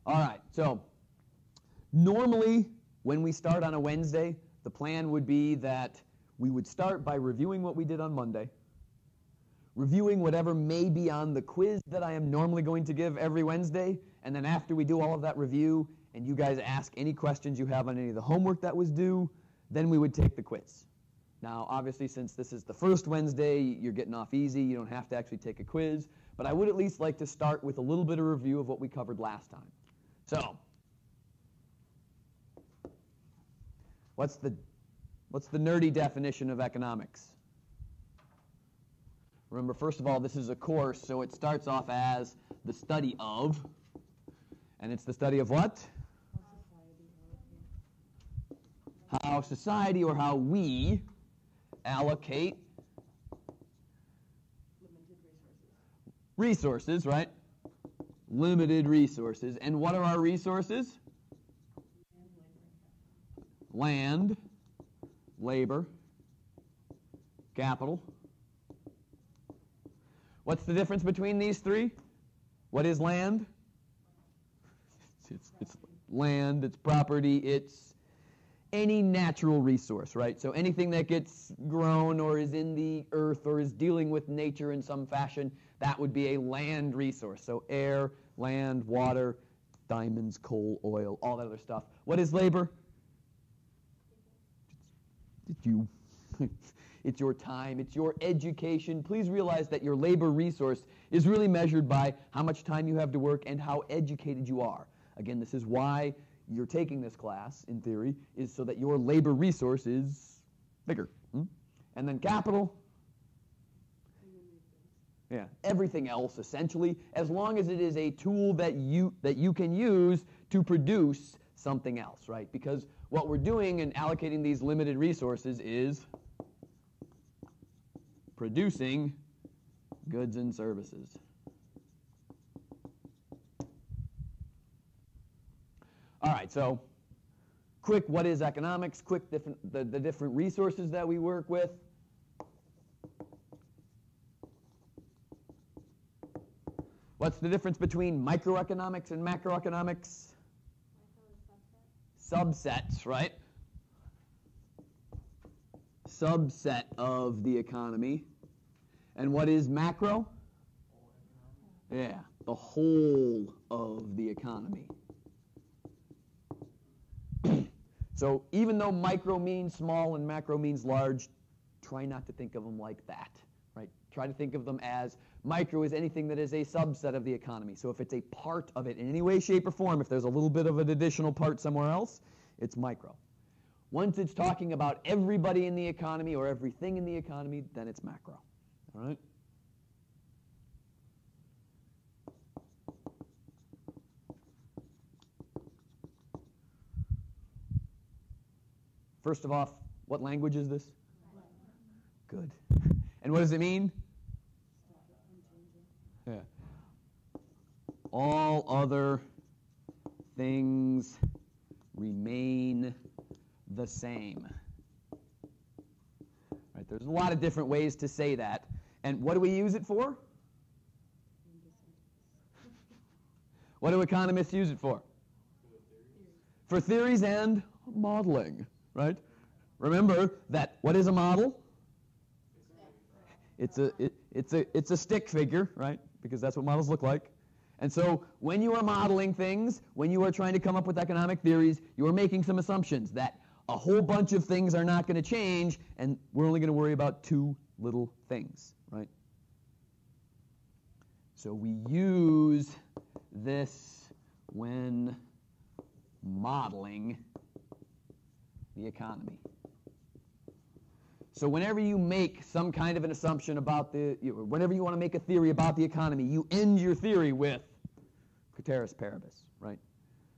All right, so normally when we start on a Wednesday, the plan would be that we would start by reviewing what we did on Monday, reviewing whatever may be on the quiz that I am normally going to give every Wednesday, and then after we do all of that review and you guys ask any questions you have on any of the homework that was due, then we would take the quiz. Now, obviously, since this is the first Wednesday, you're getting off easy. You don't have to actually take a quiz, but I would at least like to start with a little bit of review of what we covered last time. So, what's the nerdy definition of economics? Remember, first of all, this is a course, so it starts off as the study of, and it's the study of what? How society or how we allocate resources, right? Limited resources. And what are our resources? Land, labor, capital. What's the difference between these three? What is land? It's land, it's property, it's any natural resource, right? So anything that gets grown or is in the earth or is dealing with nature in some fashion, that would be a land resource. So air, land, water, diamonds, coal, oil, all that other stuff. What is labor? It's you. It's your time. It's your education. Please realize that your labor resource is really measured by how much time you have to work and how educated you are. Again, this is why you're taking this class, in theory, is so that your labor resource is bigger. And then capital, yeah, everything else, essentially, as long as it is a tool that you can use to produce something else, right? Because what we're doing in allocating these limited resources is producing goods and services. All right, so quick, what is economics? Quick, the different resources that we work with. What's the difference between microeconomics and macroeconomics? Subsets, right? Subset of the economy. And what is macro? Yeah, the whole of the economy. So even though micro means small and macro means large, try not to think of them like that, right? Try to think of them as micro is anything that is a subset of the economy. So if it's a part of it in any way, shape, or form, if there's a little bit of an additional part somewhere else, it's micro. Once it's talking about everybody in the economy or everything in the economy, then it's macro, all right? First of all, what language is this? Good. And what does it mean? Yeah. All other things remain the same. Right, there's a lot of different ways to say that. And what do we use it for? What do economists use it for? For theories and modeling. Right? Remember that what is a model? It's a stick figure, right? Because that's what models look like. And so when you are modeling things, when you are trying to come up with economic theories, you are making some assumptions that a whole bunch of things are not going to change, and we're only going to worry about two little things, right? So we use this when modeling the economy. So whenever you make some kind of an assumption about whenever you want to make a theory about the economy, you end your theory with ceteris paribus, right?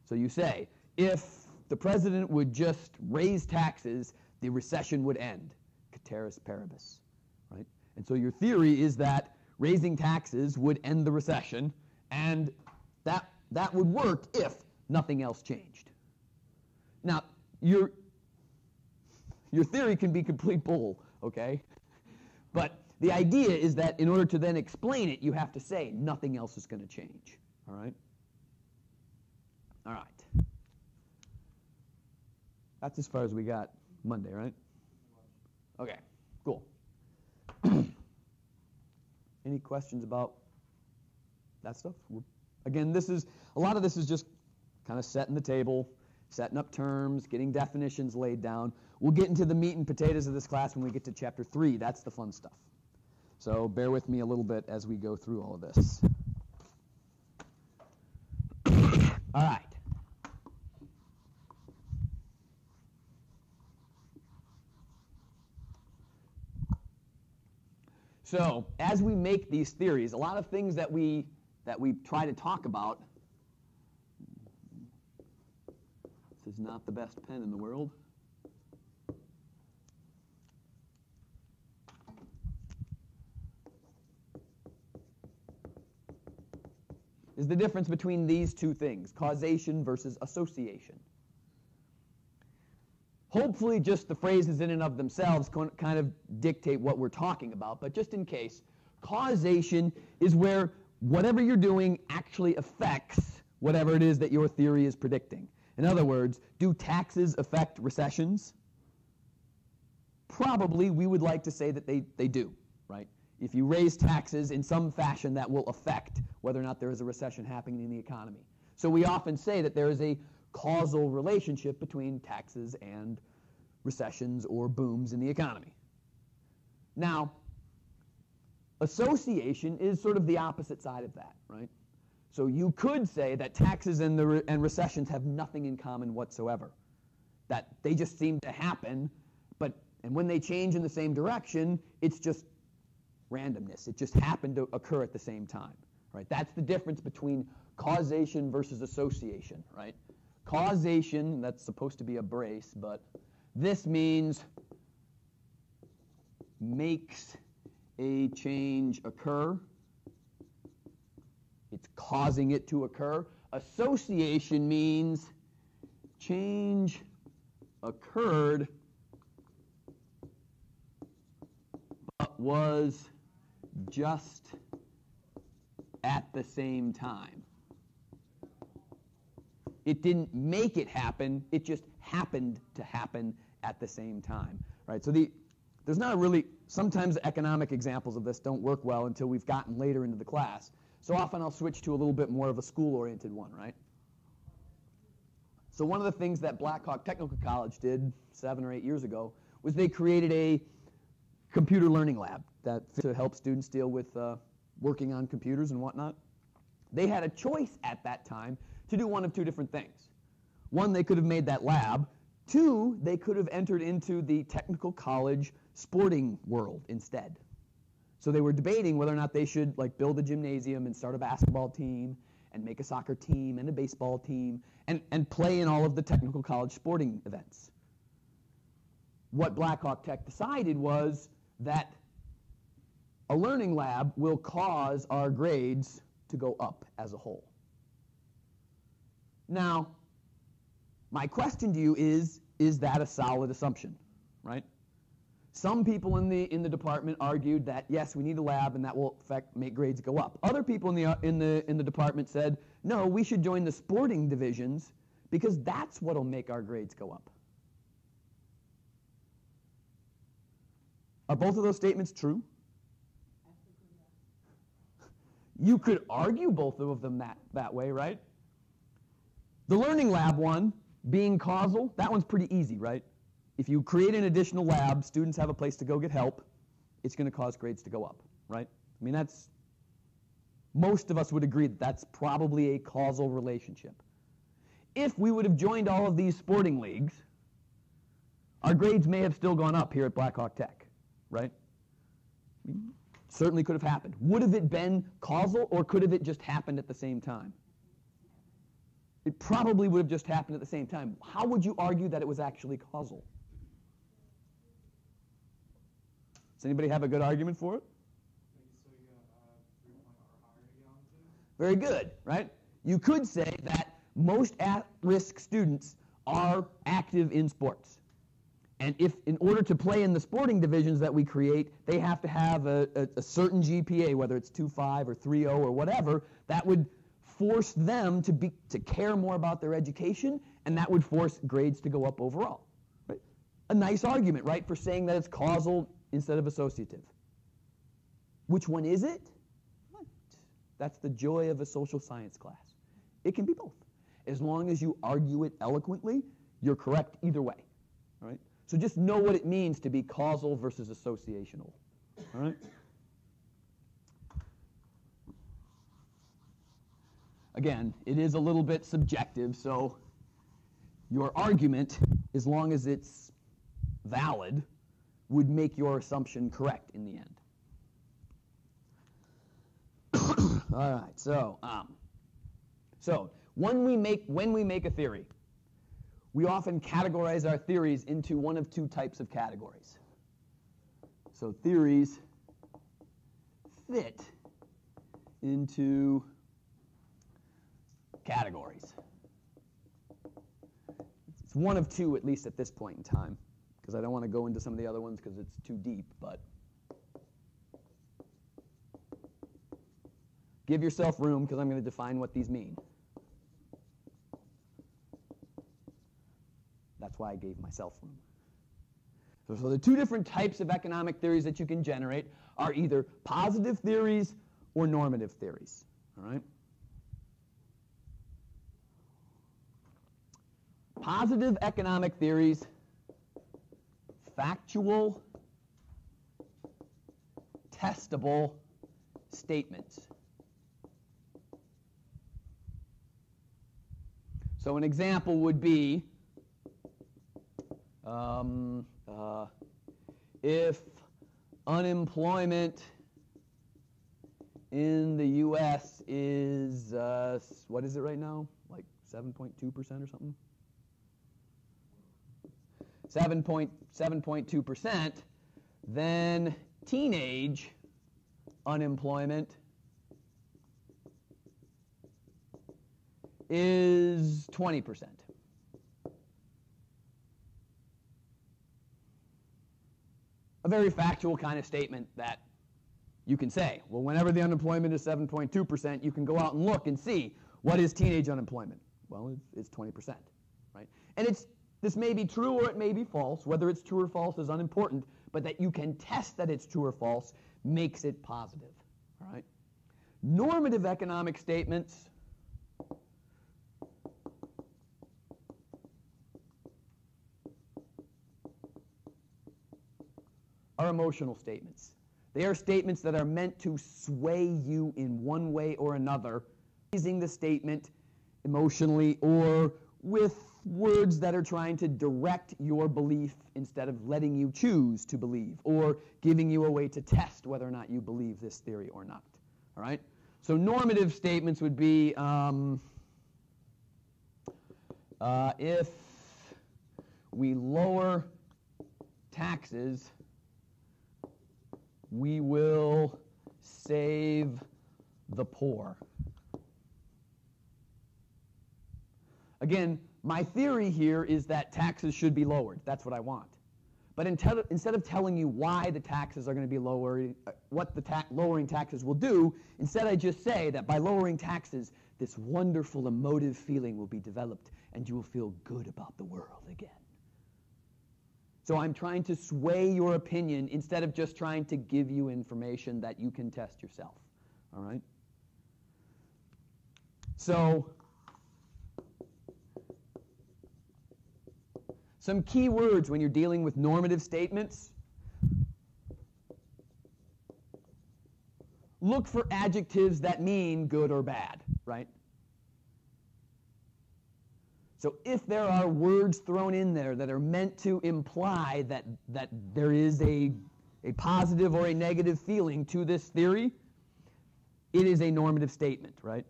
So you say, if the president would just raise taxes, the recession would end. Ceteris paribus, right? And so your theory is that raising taxes would end the recession, and that would work if nothing else changed. Now, your theory can be complete bull, okay? But the idea is that in order to then explain it, you have to say nothing else is going to change, all right? That's as far as we got Monday, right? Okay, cool. Any questions about that stuff? Again, a lot of this is just kind of setting the table, setting up terms, getting definitions laid down. We'll get into the meat and potatoes of this class when we get to chapter 3. That's the fun stuff. So bear with me a little bit as we go through all of this. All right. So as we make these theories, a lot of things that we try to talk about. This is not the best pen in the world. Is the difference between these two things, causation versus association. Hopefully just the phrases in and of themselves kind of dictate what we're talking about, but just in case, causation is where whatever you're doing actually affects whatever it is that your theory is predicting. In other words, do taxes affect recessions? Probably we would like to say that they do, right? If you raise taxes in some fashion, that will affect whether or not there is a recession happening in the economy. So we often say that there is a causal relationship between taxes and recessions or booms in the economy. Now, association is sort of the opposite side of that, right? So you could say that taxes and recessions have nothing in common whatsoever, that they just seem to happen, and when they change in the same direction, it's just randomness. It just happened to occur at the same time, right? That's the difference between causation versus association, right? Causation, that's supposed to be a brace, but this means makes a change occur. It's causing it to occur. Association means change occurred but was just at the same time. It didn't make it happen, it just happened to happen at the same time, right? So there's not really, sometimes economic examples of this don't work well until we've gotten later into the class. So often I'll switch to a little bit more of a school-oriented one, right? So one of the things that Black Hawk Technical College did 7 or 8 years ago was they created a computer learning lab to help students deal with working on computers and whatnot. They had a choice at that time to do one of two different things. One, they could have made that lab. Two, they could have entered into the technical college sporting world instead. So they were debating whether or not they should build a gymnasium and start a basketball team and make a soccer team and a baseball team and play in all of the technical college sporting events. What Black Hawk Tech decided was that a learning lab will cause our grades to go up as a whole. Now, my question to you is that a solid assumption, right? Some people in the department argued that yes, we need a lab and that will make grades go up. Other people in the department said, no, we should join the sporting divisions because that's what'll make our grades go up. Are both of those statements true? You could argue both of them that way, right? The learning lab one, being causal, that one's pretty easy, right? If you create an additional lab, students have a place to go get help, it's going to cause grades to go up, right? I mean, most of us would agree that that's probably a causal relationship. If we would have joined all of these sporting leagues, our grades may have still gone up here at Black Hawk Tech, right? Certainly could have happened. Would have it been causal, or could have it just happened at the same time? It probably would have just happened at the same time. How would you argue that it was actually causal? Does anybody have a good argument for it? So you got 3 point or higher to get onto? Very good, right? You could say that most at-risk students are active in sports. And if, in order to play in the sporting divisions that we create, they have to have a certain GPA, whether it's 2.5 or 3.0 or whatever, that would force them to care more about their education, and that would force grades to go up overall. a nice argument, right, for saying that it's causal instead of associative. Which one is it? That's the joy of a social science class. It can be both. As long as you argue it eloquently, you're correct either way. All right? So just know what it means to be causal versus associational. All right? Again, it is a little bit subjective, so your argument, as long as it's valid, would make your assumption correct in the end. All right, so when we make a theory, we often categorize our theories into one of two types of categories. So theories fit into categories. It's one of two, at least at this point in time, because I don't want to go into some of the other ones because it's too deep, but give yourself room because I'm going to define what these mean. That's why I gave myself room. So the two different types of economic theories that you can generate are either positive theories or normative theories. All right? Positive economic theories, factual, testable statements. So an example would be if unemployment in the U.S. is, what is it right now? Like 7.2% or something? 7.2%, then teenage unemployment is 20%. A very factual kind of statement that you can say, well, whenever the unemployment is 7.2%, you can go out and look and see what is teenage unemployment. Well, it's 20%, right? And this may be true or it may be false. Whether it's true or false is unimportant, but that you can test that it's true or false makes it positive, all right? Normative economic statements are emotional statements. They are statements that are meant to sway you in one way or another, using the statement emotionally or with words that are trying to direct your belief instead of letting you choose to believe or giving you a way to test whether or not you believe this theory or not. All right? So normative statements would be if we lower taxes, we will save the poor. Again, my theory here is that taxes should be lowered. That's what I want. But instead of telling you why the taxes are going to be lowered, what the lowering taxes will do, instead I just say that by lowering taxes, this wonderful emotive feeling will be developed and you will feel good about the world again. So I'm trying to sway your opinion instead of just trying to give you information that you can test yourself. All right? So some key words when you're dealing with normative statements. Look for adjectives that mean good or bad, right? So if there are words thrown in there that are meant to imply that there is a positive or a negative feeling to this theory, it is a normative statement, right?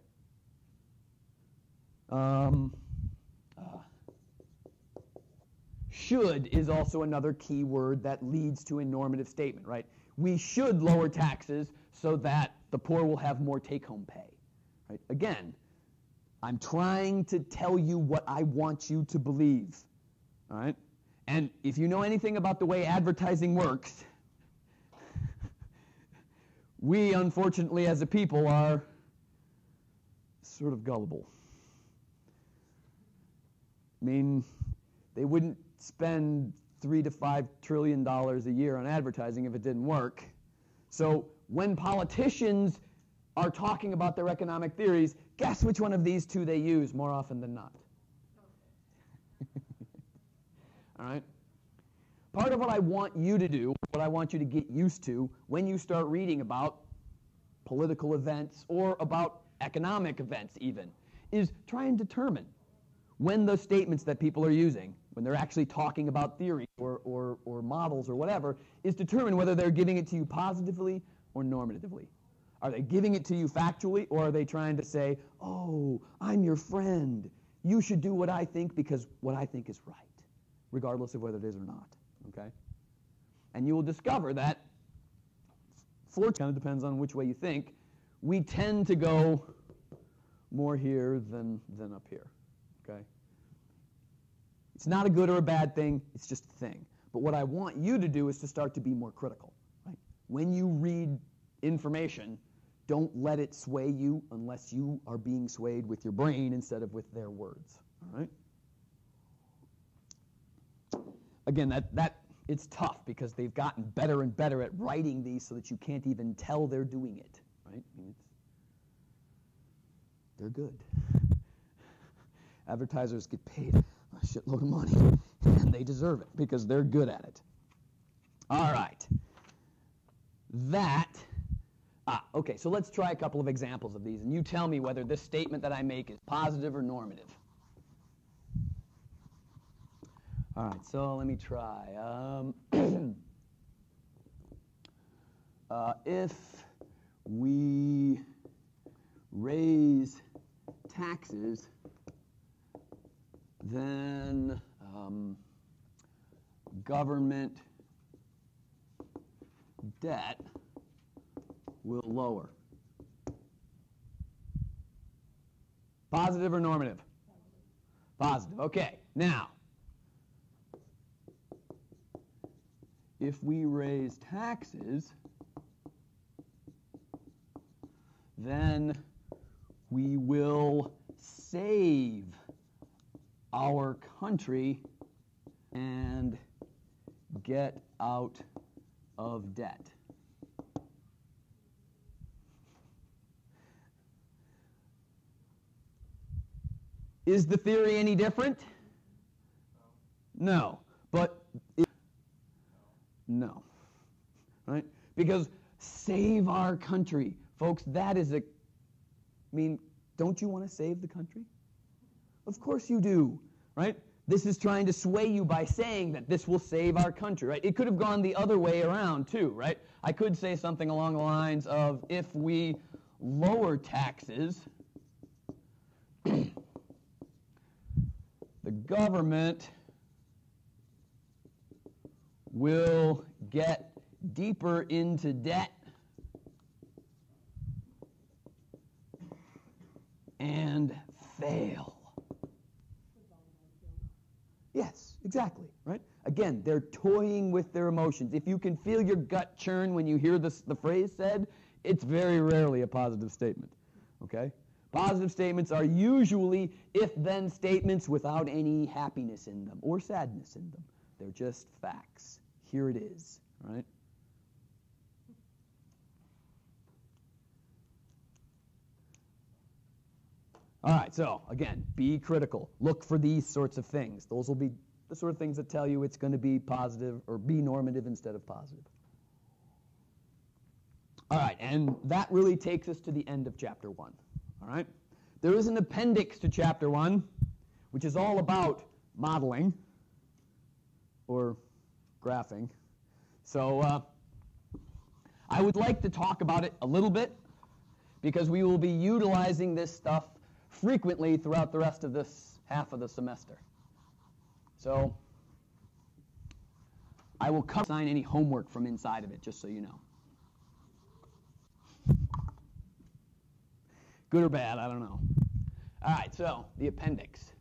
Should is also another key word that leads to a normative statement, right? We should lower taxes so that the poor will have more take-home pay, right? Again, I'm trying to tell you what I want you to believe, all right? And if you know anything about the way advertising works, we, unfortunately, as a people, are sort of gullible. I mean, they wouldn't spend $3 to $5 trillion a year on advertising if it didn't work. So when politicians are talking about their economic theories, guess which one of these two they use more often than not? All right? Part of what I want you to do, what I want you to get used to when you start reading about political events or about economic events even, is try and determine when the statements that people are using, when they're actually talking about theory or models or whatever, is determine whether they're giving it to you positively or normatively. Are they giving it to you factually, or are they trying to say, oh, I'm your friend, you should do what I think because what I think is right, regardless of whether it is or not, okay? And you will discover that, fortunately, kind of depends on which way you think, we tend to go more here than up here, okay? It's not a good or a bad thing, it's just a thing. But what I want you to do is to start to be more critical, right? When you read information, don't let it sway you unless you are being swayed with your brain instead of with their words, all right? Again, that it's tough because they've gotten better and better at writing these so that you can't even tell they're doing it, right? I mean, they're good. Advertisers get paid a shitload of money, and they deserve it because they're good at it. All right. Okay, so let's try a couple of examples of these, and you tell me whether this statement that I make is positive or normative. All right, so let me try. If we raise taxes, then government debt will lower. Positive or normative? Positive. Okay. Now, if we raise taxes, then we will save our country and get out of debt. Is the theory any different? No. But no. Right? Because save our country. Folks, that is I mean, don't you want to save the country? Of course you do, right? This is trying to sway you by saying that this will save our country, right? It could have gone the other way around too, right? I could say something along the lines of, if we lower taxes, the government will get deeper into debt and fail. Yes, exactly, right? Again, they're toying with their emotions. If you can feel your gut churn when you hear the phrase said, it's very rarely a positive statement, okay? Positive statements are usually if-then statements without any happiness in them or sadness in them. They're just facts. Here it is, right? All right, so again, be critical. Look for these sorts of things. Those will be the sort of things that tell you it's going to be positive or be normative instead of positive. All right, and that really takes us to the end of Chapter 1. All right? There is an appendix to Chapter 1, which is all about modeling or graphing. So I would like to talk about it a little bit because we will be utilizing this stuff frequently throughout the rest of this half of the semester. So I will assign any homework from inside of it, just so you know. Good or bad, I don't know. All right, so the appendix.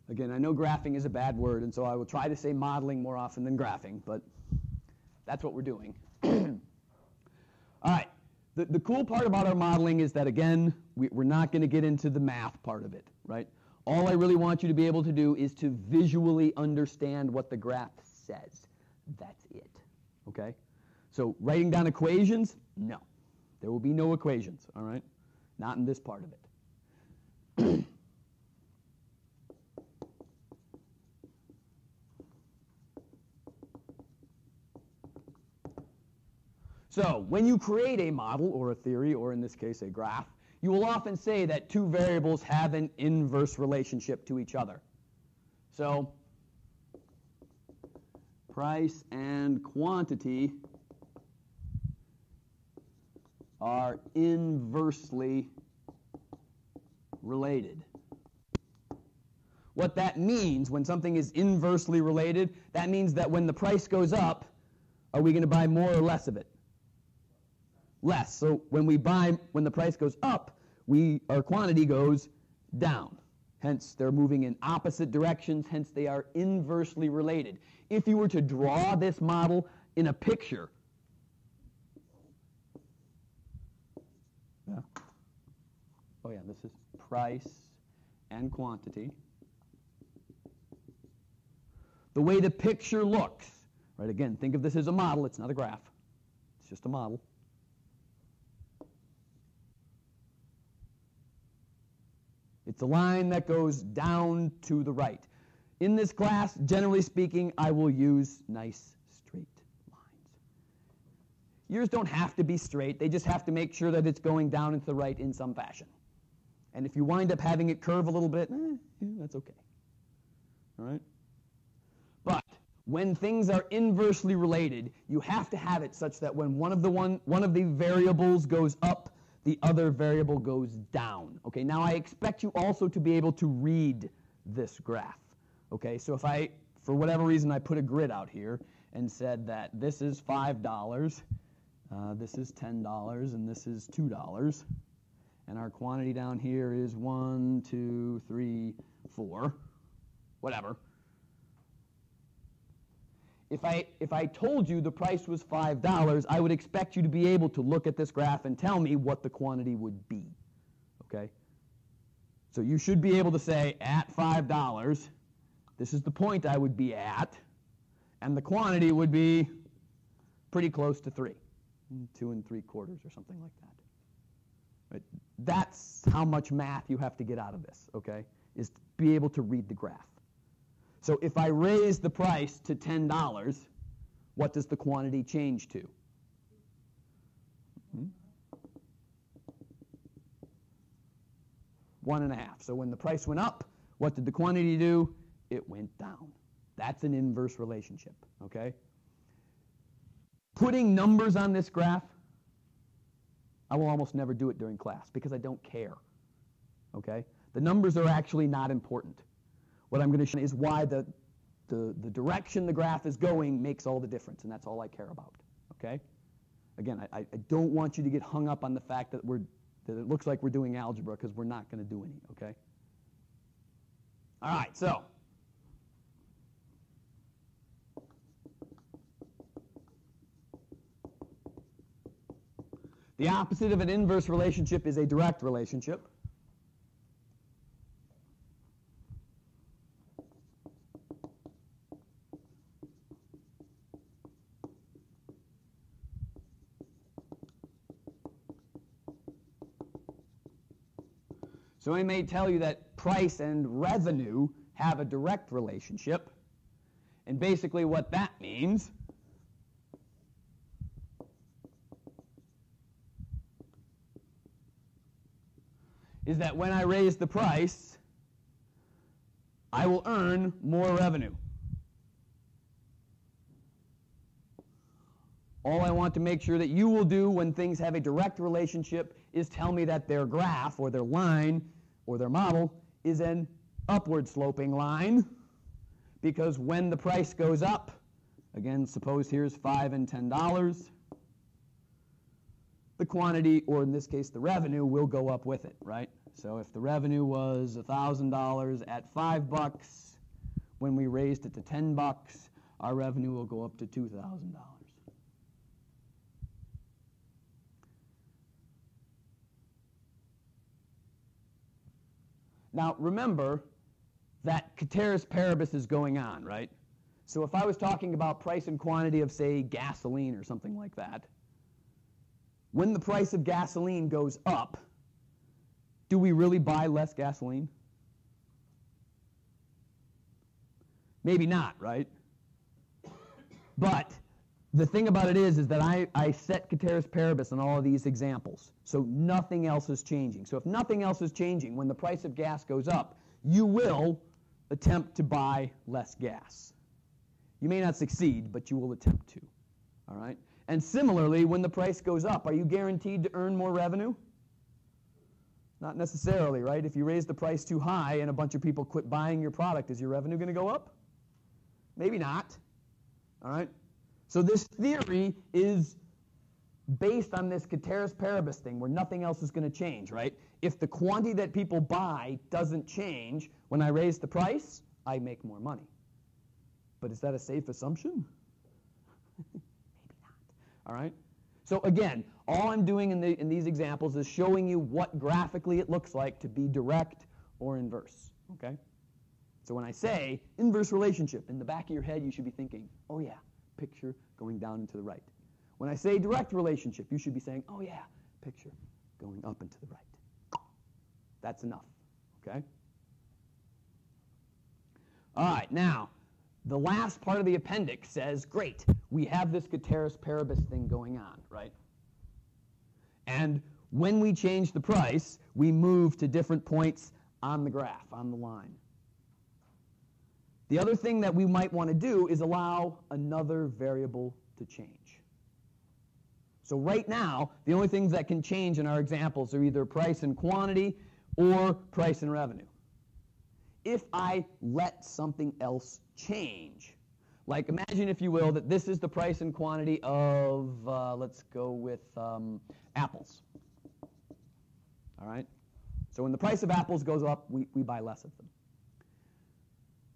Again, I know graphing is a bad word, and so I will try to say modeling more often than graphing, but that's what we're doing. All right, The cool part about our modeling is that, again, we're not going to get into the math part of it, right? All I really want you to be able to do is to visually understand what the graph says. That's it, okay? So writing down equations, no. There will be no equations, all right? Not in this part of it. So when you create a model or a theory, or in this case a graph, you will often say that two variables have an inverse relationship to each other. So price and quantity are inversely related. What that means when something is inversely related, that means that when the price goes up, are we going to buy more or less of it? Less. So when the price goes up, our quantity goes down. Hence, they're moving in opposite directions. Hence, they are inversely related. If you were to draw this model in a picture, this is price and quantity. The way the picture looks, right? Again, think of this as a model. It's not a graph. It's just a model. It's a line that goes down to the right. In this class, generally speaking, I will use nice straight lines. Yours don't have to be straight. They just have to make sure that it's going down and to the right in some fashion. And if you wind up having it curve a little bit, that's okay. All right? But when things are inversely related, you have to have it such that when one of the variables goes up, the other variable goes down. Okay, now I expect you also to be able to read this graph. Okay, so if for whatever reason, I put a grid out here and said that this is $5, this is $10, and this is $2, and our quantity down here is 1, 2, 3, 4, whatever. If I told you the price was $5, I would expect you to be able to look at this graph and tell me what the quantity would be, okay? So you should be able to say, at $5, this is the point I would be at, and the quantity would be pretty close to 3, 2 3/4 or something like that. Right? That's how much math you have to get out of this, okay, is to be able to read the graph. So if I raise the price to $10, what does the quantity change to? 1.5. So when the price went up, what did the quantity do? It went down. That's an inverse relationship, okay? Putting numbers on this graph, I will almost never do it during class because I don't care, okay? The numbers are actually not important. What I'm going to show is why the direction the graph is going makes all the difference, and that's all I care about, okay? Again, I don't want you to get hung up on the fact that it looks like we're doing algebra, because we're not going to do any, okay? All right, so the opposite of an inverse relationship is a direct relationship. So I may tell you that price and revenue have a direct relationship. And basically what that means is that when I raise the price, I will earn more revenue. All I want to make sure that you will do when things have a direct relationship is tell me that their graph or their line or their model is an upward sloping line, because when the price goes up, again, suppose here's $5 and $10, the quantity, or in this case the revenue, will go up with it, right? So if the revenue was $1,000 at $5, when we raised it to $10, our revenue will go up to $2,000. Now, remember that ceteris paribus is going on, right? So if I was talking about price and quantity of, say, gasoline or something like that, when the price of gasoline goes up, do we really buy less gasoline? Maybe not, right? But the thing about it is that I set ceteris paribus on all of these examples, so nothing else is changing. So if nothing else is changing, when the price of gas goes up, you will attempt to buy less gas. You may not succeed, but you will attempt to, all right? And similarly, when the price goes up, are you guaranteed to earn more revenue? Not necessarily, right? If you raise the price too high and a bunch of people quit buying your product, is your revenue going to go up? Maybe not, all right? So this theory is based on this ceteris paribus thing where nothing else is going to change, right? If the quantity that people buy doesn't change, when I raise the price, I make more money. But is that a safe assumption? Maybe not, all right? So again, all I'm doing in these examples is showing you what graphically it looks like to be direct or inverse, okay? So when I say inverse relationship, in the back of your head you should be thinking, oh yeah, picture going down and to the right. When I say direct relationship, you should be saying, oh yeah, picture going up and to the right. That's enough, okay? All right, now, the last part of the appendix says, great, we have this ceteris paribus thing going on, right? And when we change the price, we move to different points on the graph, on the line. The other thing that we might want to do is allow another variable to change. So right now, the only things that can change in our examples are either price and quantity or price and revenue. If I let something else change, like imagine, if you will, that this is the price and quantity of, let's go with apples. All right? So when the price of apples goes up, we buy less of them.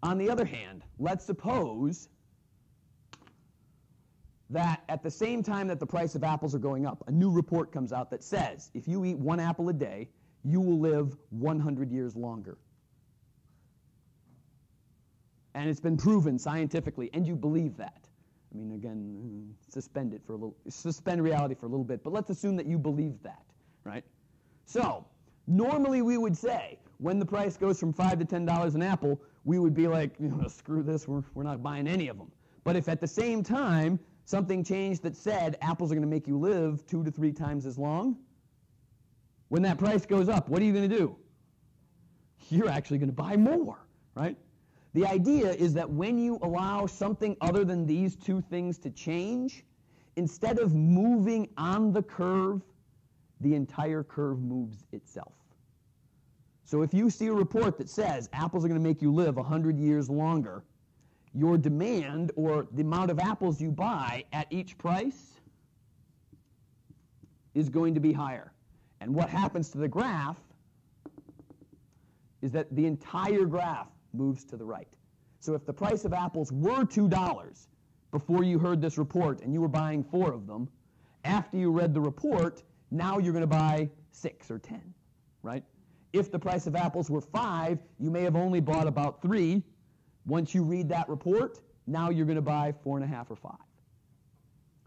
On the other hand, let's suppose that at the same time that the price of apples are going up, a new report comes out that says if you eat 1 apple a day, you will live 100 years longer. And it's been proven scientifically, and you believe that. I mean, again, suspend reality for a little bit, but let's assume that you believe that, right? So, normally we would say, when the price goes from $5 to $10 an apple, we would be like, screw this, we're not buying any of them. But if at the same time something changed that said apples are going to make you live 2 to 3 times as long, when that price goes up, what are you going to do? You're actually going to buy more, right? The idea is that when you allow something other than these 2 things to change, instead of moving on the curve, the entire curve moves itself. So if you see a report that says apples are going to make you live 100 years longer, your demand, or the amount of apples you buy at each price, is going to be higher. And what happens to the graph is that the entire graph moves to the right. So if the price of apples were $2 before you heard this report and you were buying 4 of them, after you read the report, now you're going to buy 6 or 10, right? If the price of apples were 5, you may have only bought about 3. Once you read that report, now you're going to buy 4.5 or 5.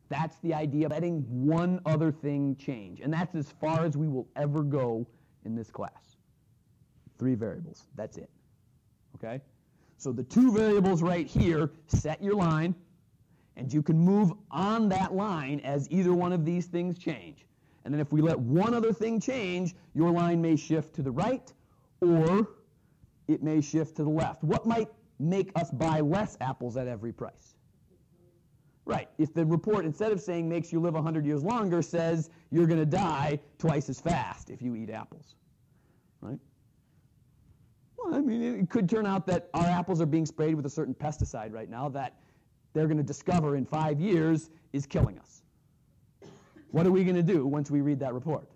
That's the idea of letting one other thing change. And that's as far as we will ever go in this class. 3 variables. That's it. Okay? So the 2 variables right here set your line, and you can move on that line as either one of these things change. And then if we let one other thing change, your line may shift to the right, or it may shift to the left. What might make us buy less apples at every price? Right. If the report, instead of saying makes you live 100 years longer, says you're going to die twice as fast if you eat apples. Right? Well, I mean, it could turn out that our apples are being sprayed with a certain pesticide right now that they're going to discover in 5 years is killing us. What are we going to do once we read that report?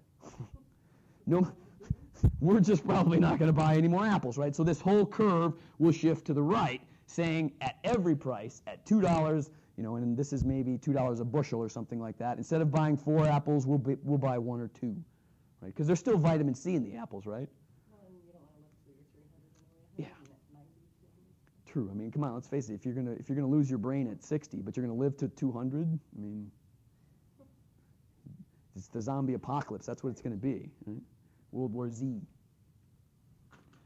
No, we're just probably not going to buy any more apples, right? So this whole curve will shift to the right, saying at every price, at $2, and this is maybe $2 a bushel or something like that. Instead of buying 4 apples, we'll buy 1 or 2, right? Because there's still vitamin C in the apples, right? Well, and you don't want to live true. I mean, come on, let's face it. If you're gonna lose your brain at 60, but you're gonna live to 200, I mean, it's the zombie apocalypse. That's what it's gonna be. Right? World War Z.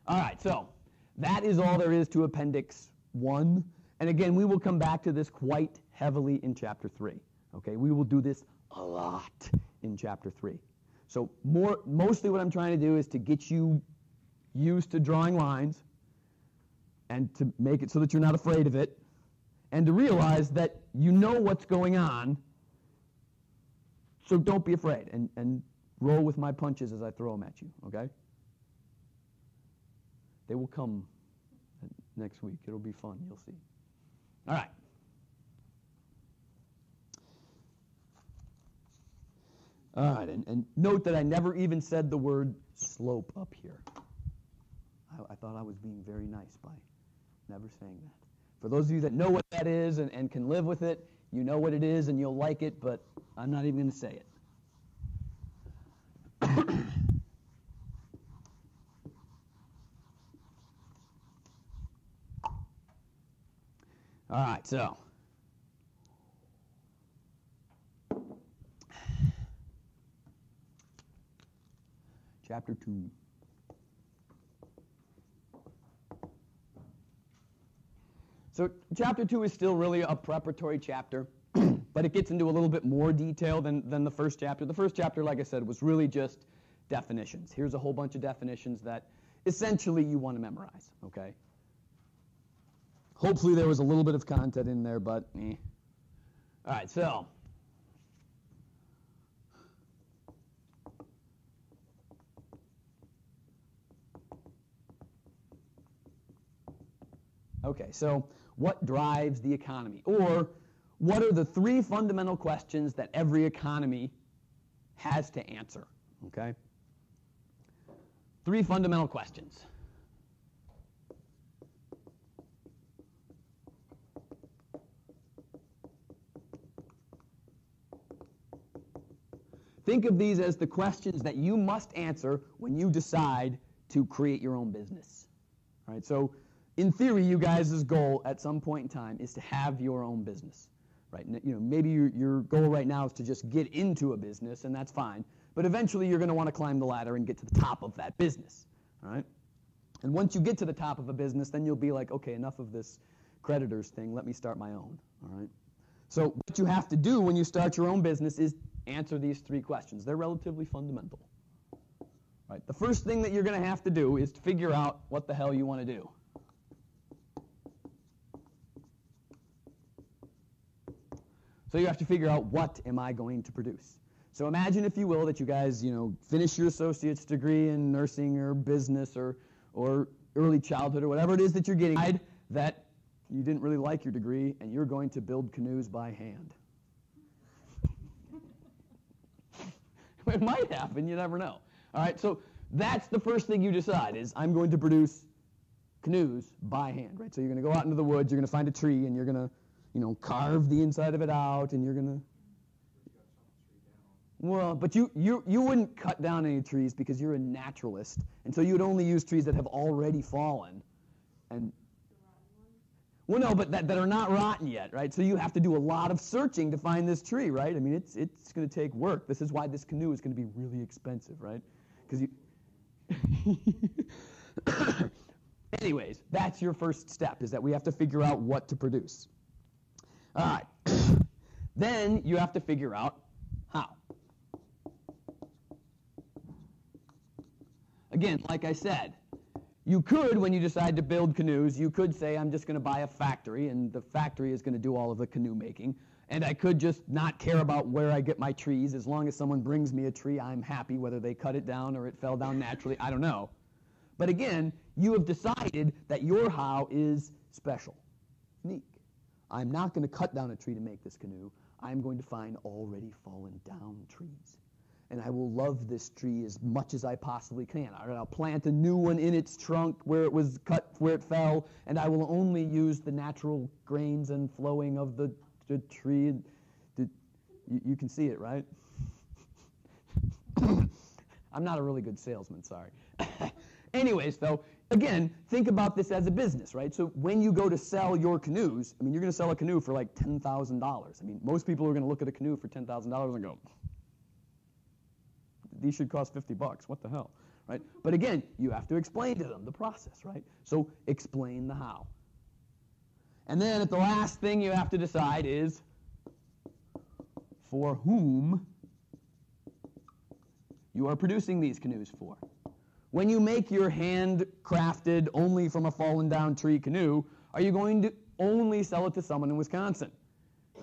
All right, so that is all there is to Appendix 1. And again, we will come back to this quite heavily in Chapter 3. Okay, we will do this a lot in Chapter 3. So mostly what I'm trying to do is to get you used to drawing lines and to make it so that you're not afraid of it and to realize that you know what's going on, so don't be afraid and roll with my punches as I throw them at you, okay? They will come next week. It'll be fun. You'll see. All right. All right, and note that I never even said the word slope up here. I thought I was being very nice by never saying that. For those of you that know what that is and can live with it, you know what it is and you'll like it, but I'm not even going to say it. All right, so Chapter 2. So Chapter 2 is still really a preparatory chapter, but it gets into a little bit more detail than the first chapter. The first chapter, like I said, was really just definitions. Here's a whole bunch of definitions that essentially you want to memorize, okay? Hopefully there was a little bit of content in there, but eh. All right, so okay, so what drives the economy? Or what are the 3 fundamental questions that every economy has to answer? Okay? 3 fundamental questions. Think of these as the questions that you must answer when you decide to create your own business. All right, so in theory, you guys' goal at some point in time is to have your own business, right? You know, maybe your goal right now is to just get into a business, and that's fine. But eventually, you're going to want to climb the ladder and get to the top of that business, all right? And once you get to the top of a business, then you'll be like, okay, enough of this creditors thing. Let me start my own, all right? So what you have to do when you start your own business is answer these 3 questions. They're relatively fundamental, right? The first thing that you're going to have to do is to figure out what the hell you want to do. So you have to figure out, what am I going to produce? So imagine, if you will, that you guys, finish your associate's degree in nursing or business or early childhood or whatever it is that you're getting, that you didn't really like your degree and you're going to build canoes by hand. It might happen, you never know. All right, so that's the first thing you decide is, I'm going to produce canoes by hand, right? So you're going to go out into the woods, you're going to find a tree, and you're going to carve the inside of it out, and you're going to... Well, but you wouldn't cut down any trees because you're a naturalist, and so you would only use trees that have already fallen. And well, no, but that are not rotten yet, right? So you have to do a lot of searching to find this tree, right? I mean, it's going to take work. This is why this canoe is going to be really expensive, right? Because you... Anyways, that's your first step, is that we have to figure out what to produce. All right. Then you have to figure out how. Again, like I said, you could, when you decide to build canoes, you could say, I'm just going to buy a factory, and the factory is going to do all of the canoe making. And I could just not care about where I get my trees. As long as someone brings me a tree, I'm happy, whether they cut it down or it fell down naturally. I don't know. But again, you have decided that your how is special, unique. I'm not going to cut down a tree to make this canoe. I'm going to find already fallen down trees. And I will love this tree as much as I possibly can. I'll plant a new one in its trunk where it was cut, where it fell, and I will only use the natural grains and flowing of the tree. You can see it, right? I'm not a really good salesman, sorry. Anyways, though, again, think about this as a business, right? So when you go to sell your canoes, I mean, you're going to sell a canoe for like $10,000. I mean, most people are going to look at a canoe for $10,000 and go, these should cost $50. What the hell, right? But again, you have to explain to them the process, right? So explain the how. And then at the last thing you have to decide is for whom you are producing these canoes for. When you make your handcrafted, only from a fallen down tree canoe, are you going to only sell it to someone in Wisconsin?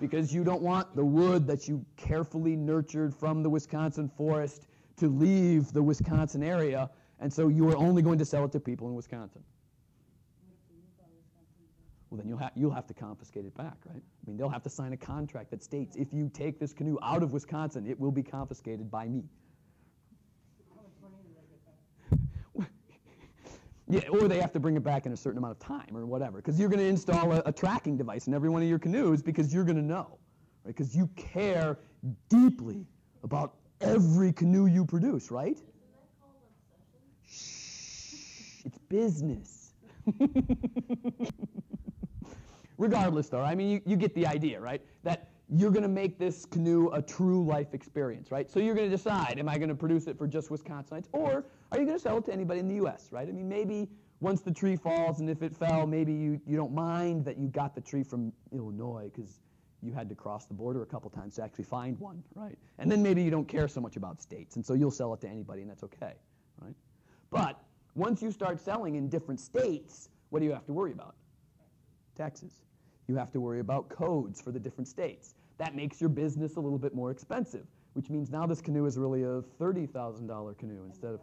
Because you don't want the wood that you carefully nurtured from the Wisconsin forest to leave the Wisconsin area, and so you are only going to sell it to people in Wisconsin. Well, then you'll have to confiscate it back, right? I mean, they'll have to sign a contract that states if you take this canoe out of Wisconsin, it will be confiscated by me. How much money do they get back? Yeah, or they have to bring it back in a certain amount of time or whatever, because you're going to install a tracking device in every one of your canoes because you're going to know, right? Because you care deeply about every canoe you produce, right? Isn't that called obsession? Shh, it's business. Regardless, though, I mean, you get the idea, right? That you're going to make this canoe a true life experience, right? So you're going to decide, am I going to produce it for just Wisconsinites, or are you going to sell it to anybody in the U.S., right? I mean, maybe once the tree falls, and if it fell, maybe you don't mind that you got the tree from Illinois because you had to cross the border a couple times to actually find one, right? And then maybe you don't care so much about states, and so you'll sell it to anybody, and that's okay, right? But once you start selling in different states, what do you have to worry about? Taxes. You have to worry about codes for the different states. That makes your business a little bit more expensive, which means now this canoe is really a $30,000 canoe instead of...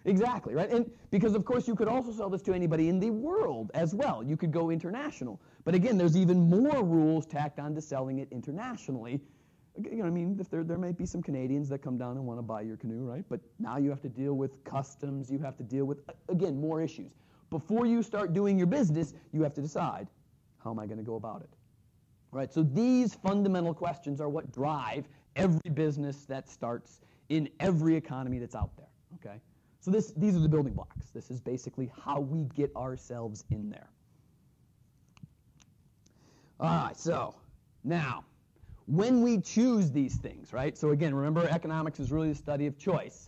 Exactly, right? And because, of course, you could also sell this to anybody in the world as well. You could go international. But again, there's even more rules tacked on to selling it internationally. You know, I mean, if there might be some Canadians that come down and want to buy your canoe, right? But now you have to deal with customs. You have to deal with, again, more issues. Before you start doing your business, you have to decide, how am I going to go about it? Right? So these fundamental questions are what drive every business that starts in every economy that's out there. Okay? So these are the building blocks. This is basically how we get ourselves in there. All right, so now, when we choose these things, right? So again, remember, economics is really the study of choice.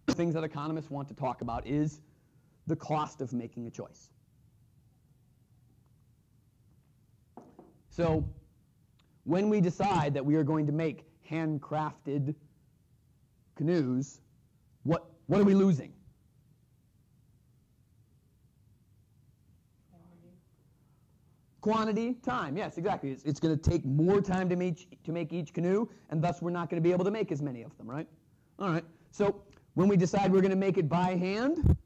Things that economists want to talk about is the cost of making a choice. So when we decide that we are going to make handcrafted canoes, what are we losing? Quantity, time. Yes, exactly. It's going to take more time to make each canoe, and thus we're not going to be able to make as many of them, right? All right. So when we decide we're going to make it by hand,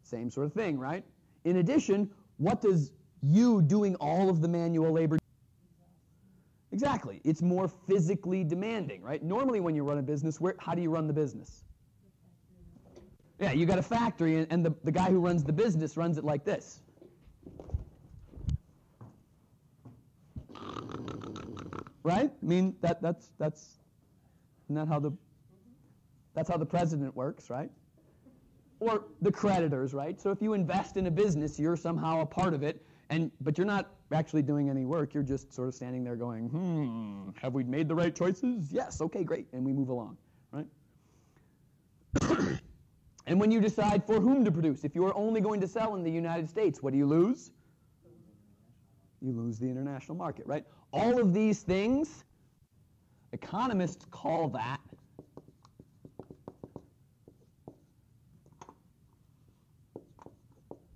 same sort of thing, right? In addition, what does you doing all of the manual labor do? Exactly. It's more physically demanding, right? Normally when you run a business, how do you run the business? Yeah, you got a factory, and the guy who runs the business runs it like this. Right? I mean, that's isn't that how that's how the president works, right? Or the creditors, right? So if you invest in a business, you're somehow a part of it, but you're not actually doing any work. You're just sort of standing there going, have we made the right choices? Yes, okay, great, and we move along, right? And when you decide for whom to produce, if you are only going to sell in the United States, what do you lose? You lose the international market, right? All of these things, economists call that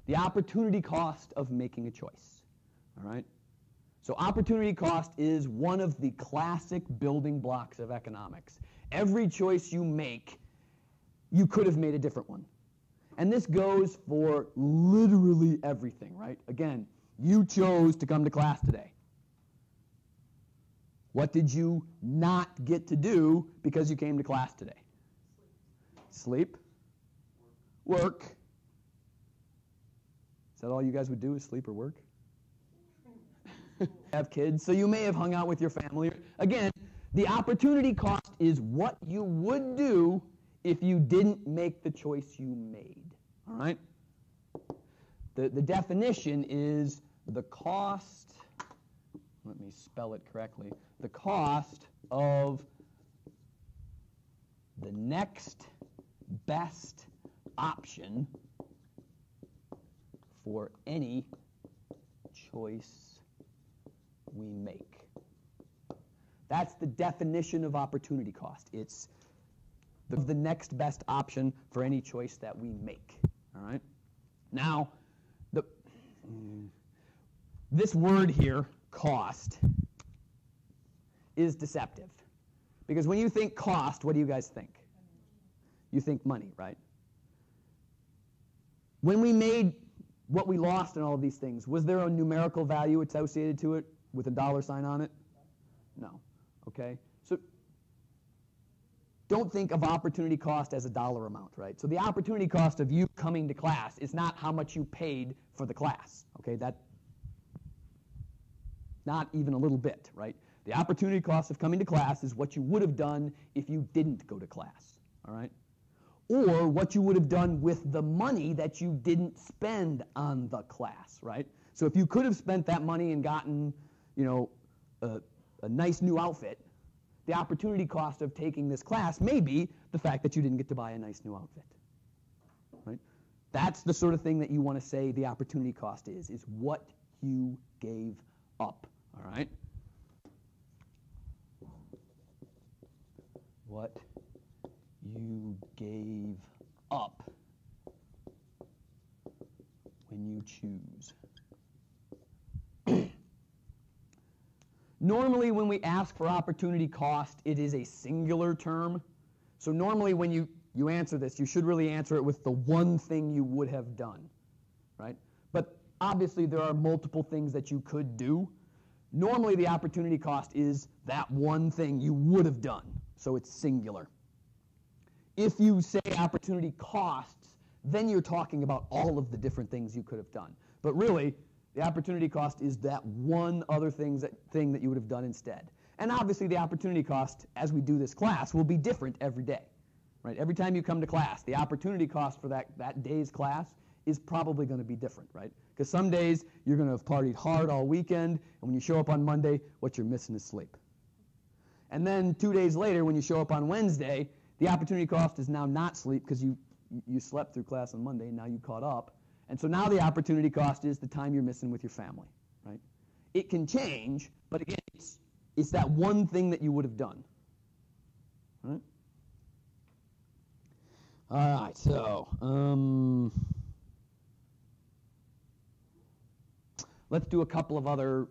the opportunity cost of making a choice, all right? So opportunity cost is one of the classic building blocks of economics. Every choice you make, you could have made a different one. And this goes for literally everything, right? Again, you chose to come to class today. What did you not get to do because you came to class today? Sleep. Work. Is that all you guys would do is sleep or work? Have kids, so you may have hung out with your family. Again, the opportunity cost is what you would do if you didn't make the choice you made. All right? The definition is the cost, let me spell it correctly, the cost of the next best option for any choice we make. That's the definition of opportunity cost. It's the next best option for any choice that we make. All right? Now, this word here, cost, is deceptive. Because when you think cost, what do you guys think? You think money, right? When we made what we lost and all of these things, was there a numerical value associated to it with a dollar sign on it? No. Okay? So don't think of opportunity cost as a dollar amount, right? So the opportunity cost of you coming to class is not how much you paid for the class. Okay? That not even a little bit, right? The opportunity cost of coming to class is what you would have done if you didn't go to class, all right? Or what you would have done with the money that you didn't spend on the class, right? So if you could have spent that money and gotten, a nice new outfit, the opportunity cost of taking this class may be the fact that you didn't get to buy a nice new outfit, right? That's the sort of thing that you want to say the opportunity cost is what you gave up, all right? What you gave up when you choose. Normally, when we ask for opportunity cost, it is a singular term. So normally when you answer this, you should really answer it with the one thing you would have done, right? But obviously, there are multiple things that you could do. Normally, the opportunity cost is that one thing you would have done. So it's singular. If you say opportunity costs, then you're talking about all of the different things you could have done. But really, the opportunity cost is that one other thing that you would have done instead. And obviously, the opportunity cost, as we do this class, will be different every day. Right? Every time you come to class, the opportunity cost for that day's class is probably going to be different, right? Because some days you're going to have partied hard all weekend, and when you show up on Monday, what you're missing is sleep. And then 2 days later, when you show up on Wednesday, the opportunity cost is now not sleep because you slept through class on Monday, and now you caught up. And so now the opportunity cost is the time you're missing with your family, right? It can change, but again, it's that one thing that you would have done. All right? All right, so let's do a couple of other,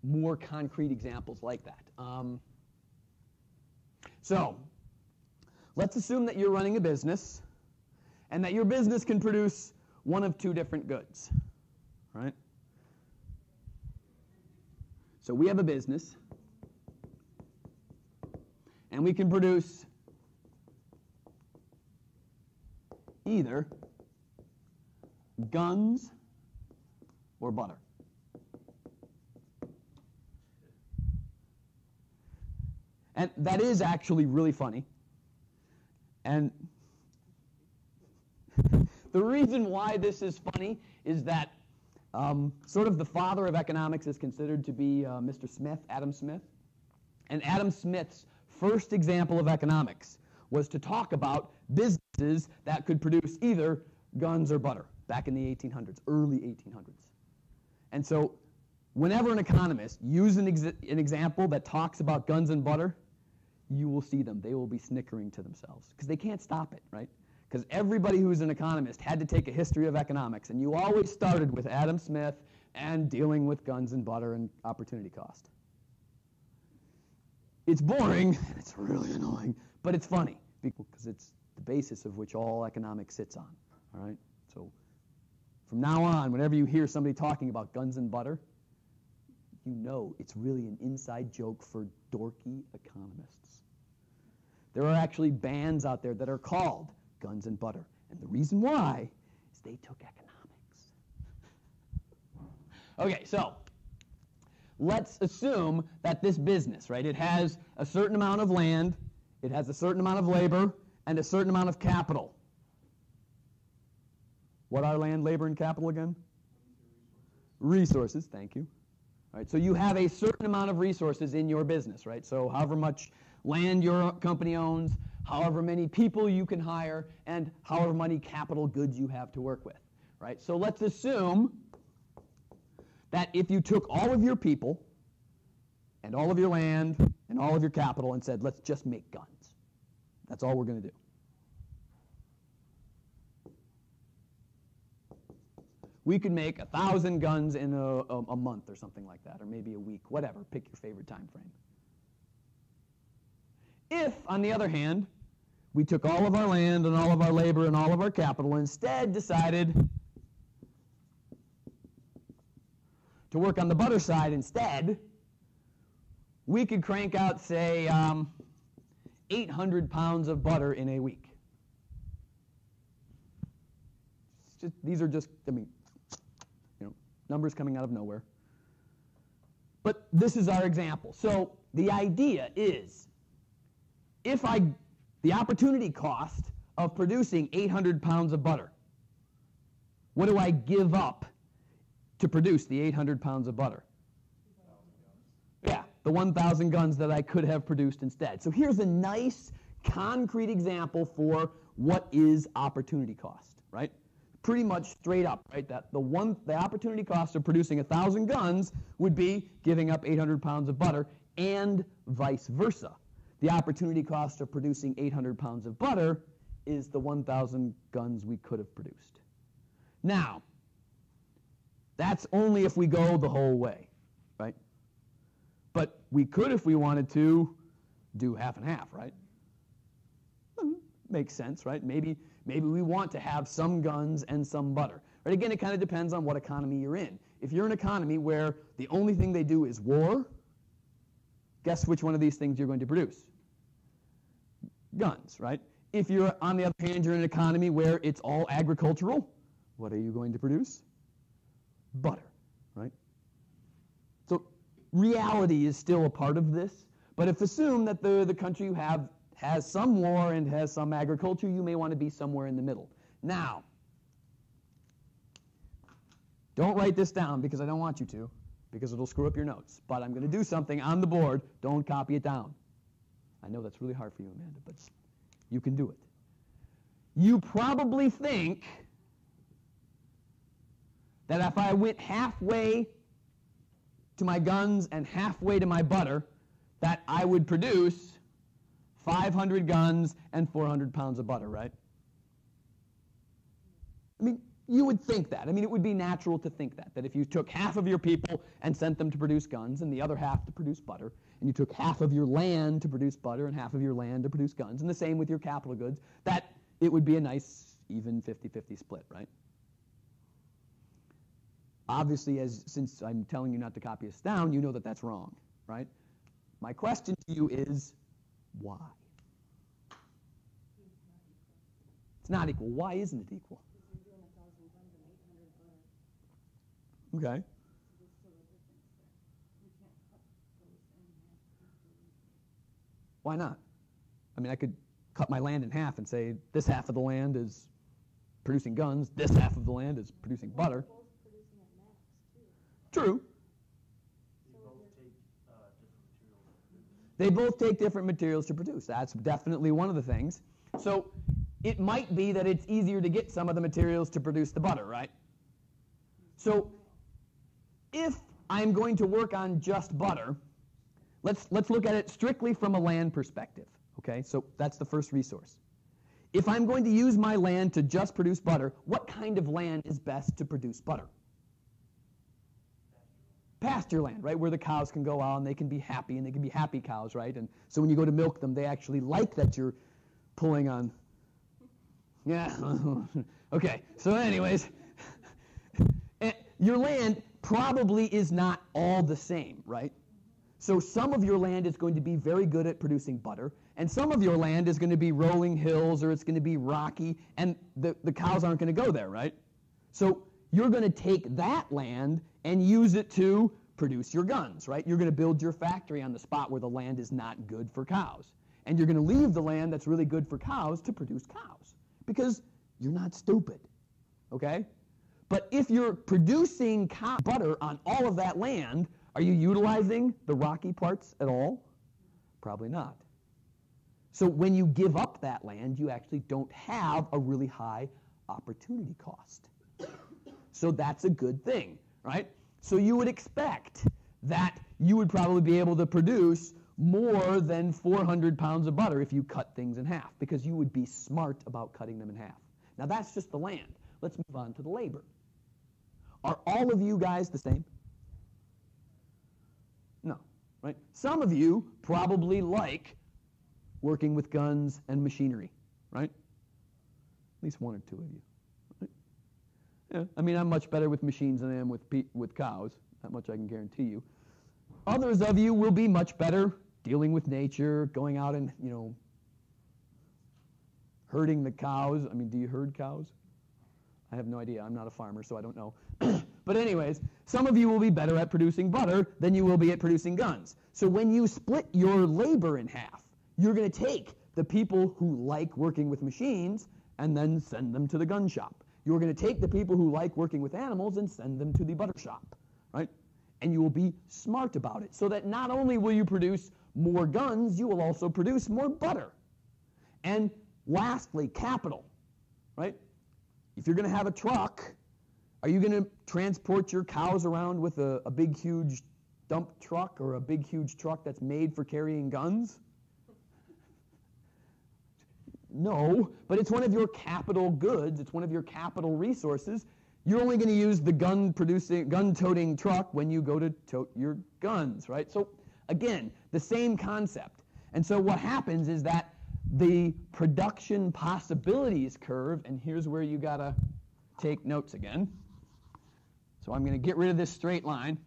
more concrete examples like that. So let's assume that you're running a business and that your business can produce one of two different goods, right? So we have a business, and we can produce either guns or butter. And that is actually really funny. And the reason why this is funny is that sort of the father of economics is considered to be Mr. Smith, Adam Smith. And Adam Smith's first example of economics was to talk about businesses that could produce either guns or butter back in the 1800s, early 1800s. And so whenever an economist uses an example that talks about guns and butter, you will see them. They will be snickering to themselves because they can't stop it, right? Because everybody who's an economist had to take a history of economics, and you always started with Adam Smith and dealing with guns and butter and opportunity cost. It's boring, and it's really annoying, but it's funny because it's the basis of which all economics sits on, all right? So from now on, whenever you hear somebody talking about guns and butter, you know it's really an inside joke for dorky economists. There are actually bands out there that are called Guns and Butter. And the reason why is they took economics Okay, so let's assume that this business, right, it has a certain amount of land, it has a certain amount of labor, and a certain amount of capital. What are land, labor, and capital again? Resources, thank you. All right, so you have a certain amount of resources in your business, right? So however much land your company owns, however many people you can hire, and however many capital goods you have to work with, right? So let's assume that if you took all of your people and all of your land and all of your capital and said, let's just make guns. That's all we're going to do. We could make 1,000 guns in a month or something like that, or maybe a week, whatever. Pick your favorite time frame. If, on the other hand, we took all of our land and all of our labor and all of our capital and instead decided to work on the butter side instead, we could crank out, say, 800 pounds of butter in a week. These are just, numbers coming out of nowhere. But this is our example. So the idea is, if the opportunity cost of producing 800 pounds of butter, what do I give up to produce the 800 pounds of butter? Yeah, the 1,000 guns that I could have produced instead. So here's a nice, concrete example for what is opportunity cost, right? Pretty much straight up, right? That the opportunity cost of producing 1,000 guns would be giving up 800 pounds of butter, and vice versa. The opportunity cost of producing 800 pounds of butter is the 1,000 guns we could have produced. Now, that's only if we go the whole way, right? But we could, if we wanted to, do half and half, right? Makes sense, right? Maybe we want to have some guns and some butter. Right? Again, it kind of depends on what economy you're in. If you're in an economy where the only thing they do is war, guess which one of these things you're going to produce? Guns, right? If you're, on the other hand, you're in an economy where it's all agricultural, what are you going to produce? Butter, right? So reality is still a part of this, but if assume that the country you have has some war and has some agriculture, you may want to be somewhere in the middle. Now, don't write this down because I don't want you to, because it'll screw up your notes. But I'm going to do something on the board. Don't copy it down. I know that's really hard for you, Amanda, but you can do it. You probably think that if I went halfway to my guns and halfway to my butter, that I would produce 500 guns and 400 pounds of butter, right? I mean, you would think that. I mean, it would be natural to think that if you took half of your people and sent them to produce guns and the other half to produce butter, and you took half of your land to produce butter and half of your land to produce guns, and the same with your capital goods, that it would be a nice, even 50-50 split, right? Obviously, since I'm telling you not to copy us down, you know that that's wrong, right? My question to you is, why? It's not equal. Why isn't it equal? Okay. Why not? I mean, I could cut my land in half and say this half of the land is producing guns, this half of the land is producing butter. True. They both take different materials to produce. That's definitely one of the things. So it might be that it's easier to get some of the materials to produce the butter, right? So if I'm going to work on just butter, let's look at it strictly from a land perspective, okay? So that's the first resource. If I'm going to use my land to just produce butter, what kind of land is best to produce butter? Pasture land, right, where the cows can go out and they can be happy, and they can be happy cows, right? And so when you go to milk them, they actually like that you're pulling on. Yeah, okay, so anyways, your land probably is not all the same, right? So some of your land is going to be very good at producing butter, and some of your land is going to be rolling hills, or it's going to be rocky, and the cows aren't going to go there, right? So you're going to take that land and use it to produce your guns, right? You're going to build your factory on the spot where the land is not good for cows. And you're going to leave the land that's really good for cows to produce cows because you're not stupid, okay? But if you're producing cow butter on all of that land, are you utilizing the rocky parts at all? Probably not. So when you give up that land, you actually don't have a really high opportunity cost. So that's a good thing, right? So you would expect that you would probably be able to produce more than 400 pounds of butter if you cut things in half, because you would be smart about cutting them in half. Now that's just the land. Let's move on to the labor. Are all of you guys the same? No, right? Some of you probably like working with guns and machinery, right? At least one or two of you. Right? Yeah, I mean, I'm much better with machines than I am with cows. That much I can guarantee you. Others of you will be much better dealing with nature, going out and, herding the cows. I mean, do you herd cows? I have no idea. I'm not a farmer, so I don't know. But anyways, some of you will be better at producing butter than you will be at producing guns. So when you split your labor in half, you're going to take the people who like working with machines and then send them to the gun shop. You're going to take the people who like working with animals and send them to the butter shop, right? And you will be smart about it so that not only will you produce more guns, you will also produce more butter. And lastly, capital, right? If you're going to have a truck, are you going to transport your cows around with a big, huge dump truck or a big, huge truck that's made for carrying guns? No, but it's one of your capital goods. It's one of your capital resources. You're only going to use the gun-toting truck when you go to tote your guns, right? So again, the same concept. And so what happens is that the production possibilities curve, and here's where you got to take notes again. So I'm going to get rid of this straight line.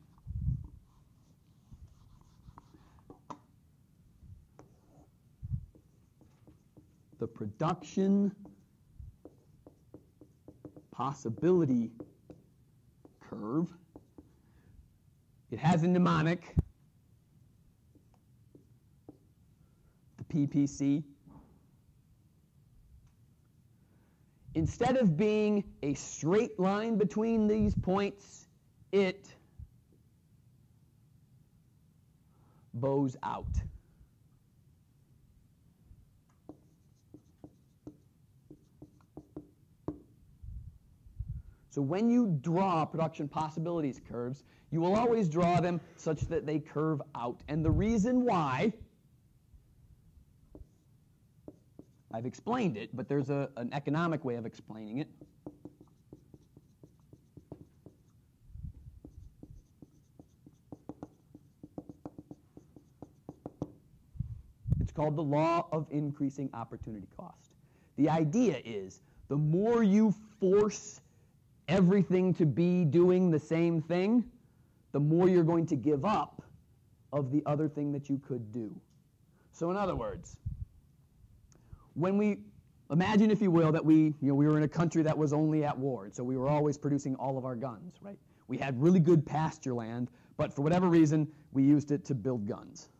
The production possibility curve. It has a mnemonic, the PPC. Instead of being a straight line between these points, it bows out. So when you draw production possibilities curves, you will always draw them such that they curve out. And the reason why, I've explained it, but there's an economic way of explaining it. It's called the law of increasing opportunity cost. The idea is the more you force everything to be doing the same thing, the more you're going to give up of the other thing that you could do. So in other words, when we imagine, if you will, that we were in a country that was only at war, and so we were always producing all of our guns, right? We had really good pasture land, but for whatever reason, we used it to build guns.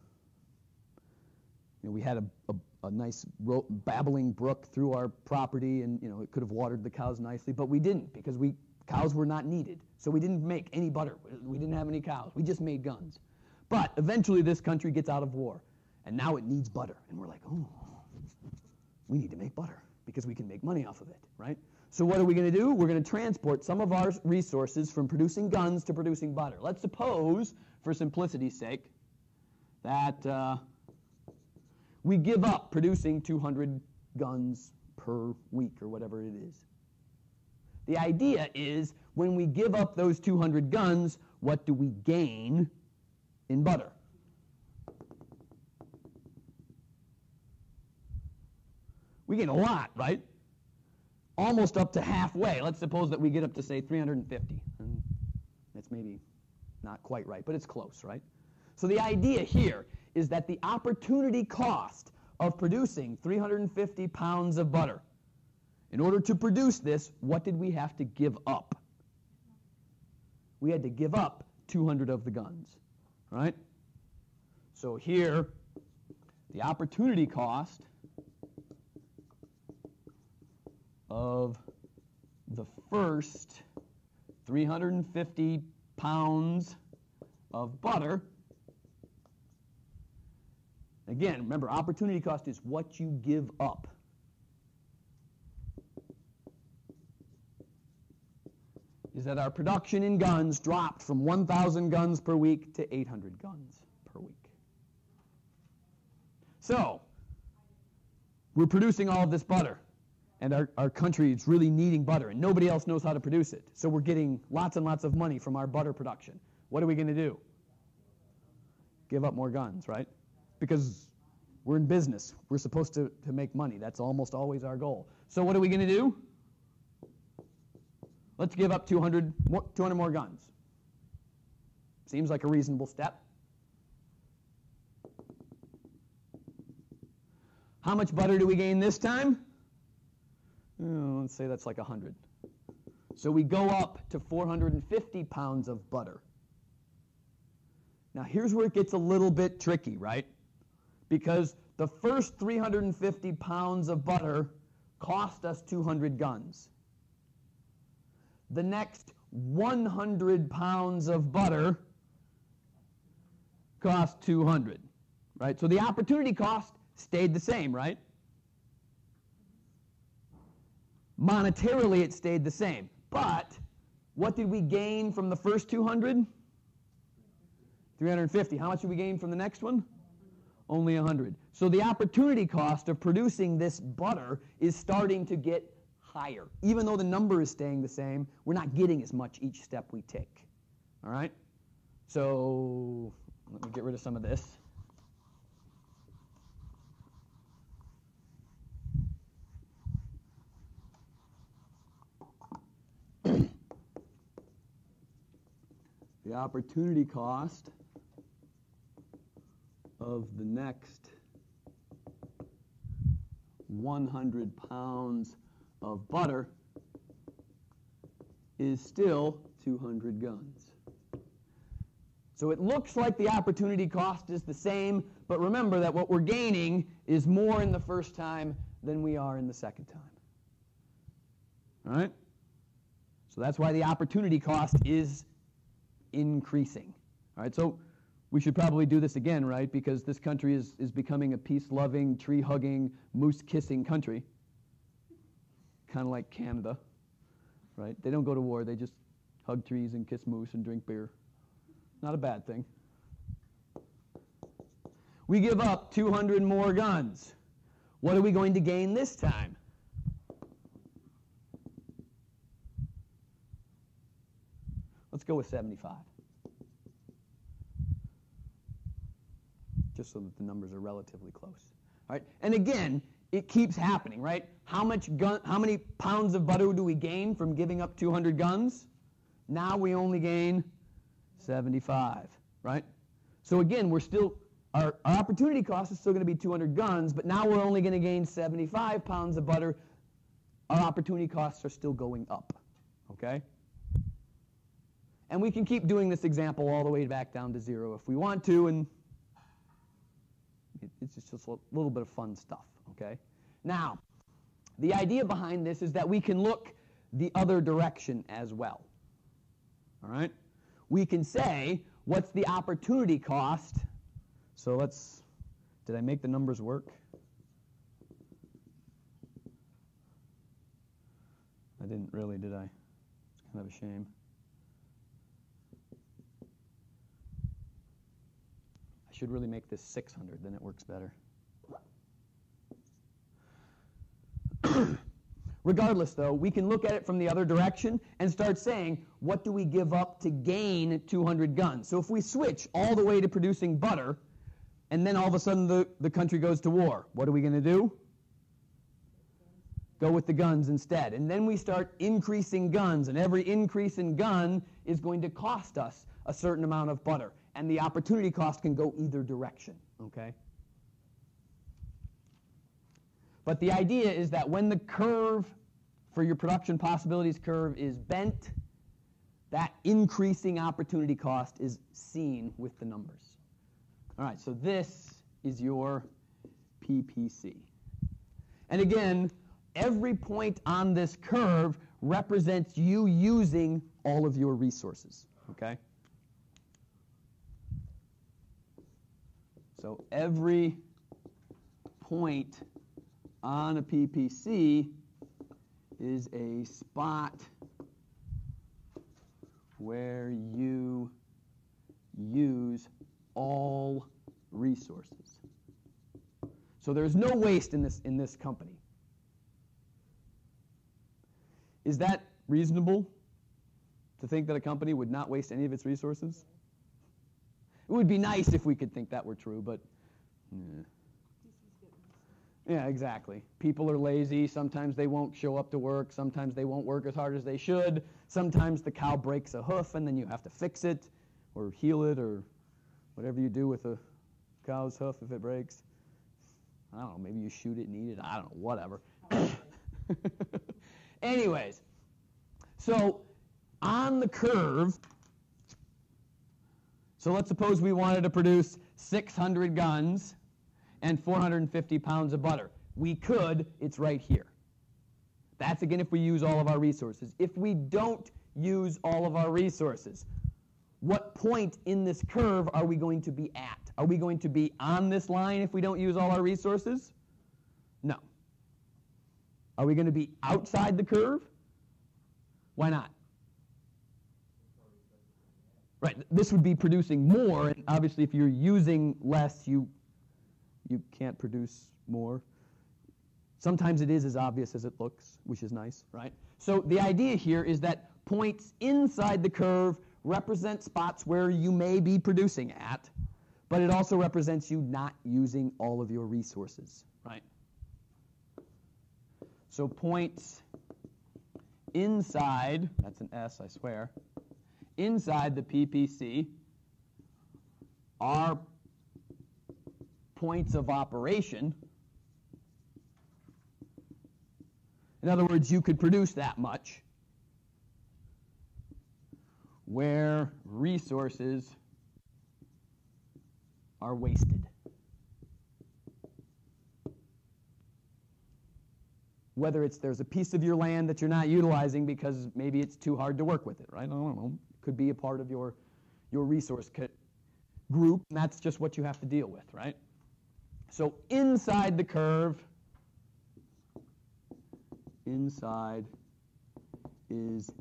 We had a nice babbling brook through our property, and it could have watered the cows nicely, but we didn't because cows were not needed. So we didn't make any butter. We didn't have any cows. We just made guns. But eventually this country gets out of war, and now it needs butter. And we're like, oh, we need to make butter because we can make money off of it, right? So what are we going to do? We're going to transport some of our resources from producing guns to producing butter. Let's suppose, for simplicity's sake, that we give up producing 200 guns per week or whatever it is. The idea is when we give up those 200 guns, what do we gain in butter? We gain a lot, right? Almost up to halfway. Let's suppose that we get up to, say, 350. And that's maybe not quite right, but it's close, right? So the idea here is that the opportunity cost of producing 350 pounds of butter, in order to produce this, what did we have to give up? we had to give up 200 of the guns, right? So here, the opportunity cost of the first 350 pounds of butter, again, remember, opportunity cost is what you give up. Is that our production in guns dropped from 1,000 guns per week to 800 guns per week. So, we're producing all of this butter, and our country is really needing butter, and nobody else knows how to produce it. So we're getting lots and lots of money from our butter production. What are we going to do? Give up more guns, right? Because we're in business. We're supposed to make money. That's almost always our goal. So what are we going to do? Let's give up 200 more guns. Seems like a reasonable step. How much butter do we gain this time? Let's say that's like 100. So we go up to 450 pounds of butter. Now here's where it gets a little bit tricky, right? Because the first 350 pounds of butter cost us 200 guns. The next 100 pounds of butter cost 200, right? So the opportunity cost stayed the same, right? Monetarily, it stayed the same. But what did we gain from the first 200? 350. How much did we gain from the next one? Only 100. So the opportunity cost of producing this butter is starting to get higher. Even though the number is staying the same, we're not getting as much each step we take. All right? So let me get rid of some of this. The opportunity cost of the next 100 pounds of butter is still 200 guns. So it looks like the opportunity cost is the same, but remember that what we're gaining is more in the first time than we are in the second time. All right? So that's why the opportunity cost is increasing. All right, so we should probably do this again, right? Because this country is becoming a peace-loving, tree-hugging, moose-kissing country. Kind of like Canada, right? They don't go to war. They just hug trees and kiss moose and drink beer. Not a bad thing. We give up 200 more guns. What are we going to gain this time? Let's go with 75. Just so that the numbers are relatively close. All right? And again, it keeps happening, right? How many pounds of butter do we gain from giving up 200 guns? Now we only gain 75, right? So again, our opportunity cost is still going to be 200 guns, but now we're only going to gain 75 pounds of butter. Our opportunity costs are still going up, okay? And we can keep doing this example all the way back down to 0 if we want to, and it's just a little bit of fun stuff, okay? Now, the idea behind this is that we can look the other direction as well, all right? We can say, what's the opportunity cost? So did I make the numbers work? I didn't really, did I? It's kind of a shame. I should really make this 600, then it works better. Regardless, though, we can look at it from the other direction and start saying, what do we give up to gain 200 guns? So if we switch all the way to producing butter, and then all of a sudden the country goes to war, what are we going to do? Go with the guns instead. And then we start increasing guns, and every increase in gun is going to cost us a certain amount of butter. And the opportunity cost can go either direction, okay? But the idea is that when the curve for your production possibilities curve is bent, that increasing opportunity cost is seen with the numbers. All right, so this is your PPC. And again, every point on this curve represents you using all of your resources, okay? So every point on a PPC is a spot where you use all resources. So there's no waste in this company. Is that reasonable to think that a company would not waste any of its resources? It would be nice if we could think that were true, but yeah, exactly. People are lazy. Sometimes they won't show up to work. Sometimes they won't work as hard as they should. Sometimes the cow breaks a hoof and then you have to fix it or heal it or whatever you do with a cow's hoof if it breaks. I don't know, maybe you shoot it and eat it. I don't know, whatever. Anyways, so on the curve, so let's suppose we wanted to produce 600 guns and 450 pounds of butter. We could, it's right here. That's again if we use all of our resources. If we don't use all of our resources, what point in this curve are we going to be at? Are we going to be on this line if we don't use all our resources? No. Are we going to be outside the curve? Why not? Right, this would be producing more, and obviously if you're using less, you can't produce more. Sometimes it is as obvious as it looks, which is nice, right? So the idea here is that points inside the curve represent spots where you may be producing at, but it also represents you not using all of your resources, right? So points inside, that's an S, I swear, inside the PPC are points of operation. In other words, you could produce that much where resources are wasted. Whether it's there's a piece of your land that you're not utilizing because maybe it's too hard to work with it, right? I don't know. It could be a part of your resource group, and that's just what you have to deal with, right? So inside the curve, inside is,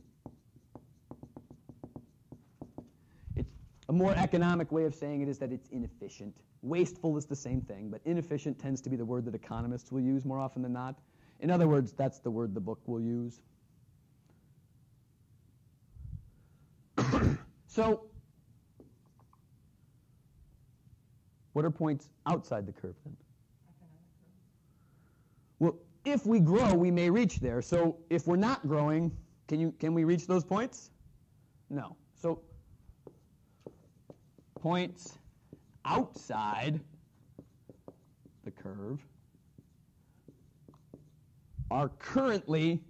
it's a more economic way of saying it is that it's inefficient. Wasteful is the same thing, but inefficient tends to be the word that economists will use more often than not. In other words, that's the word the book will use. So, what are points outside the curve then? Well, if we grow, we may reach there. So if we're not growing, can we reach those points? No. So points outside the curve are currently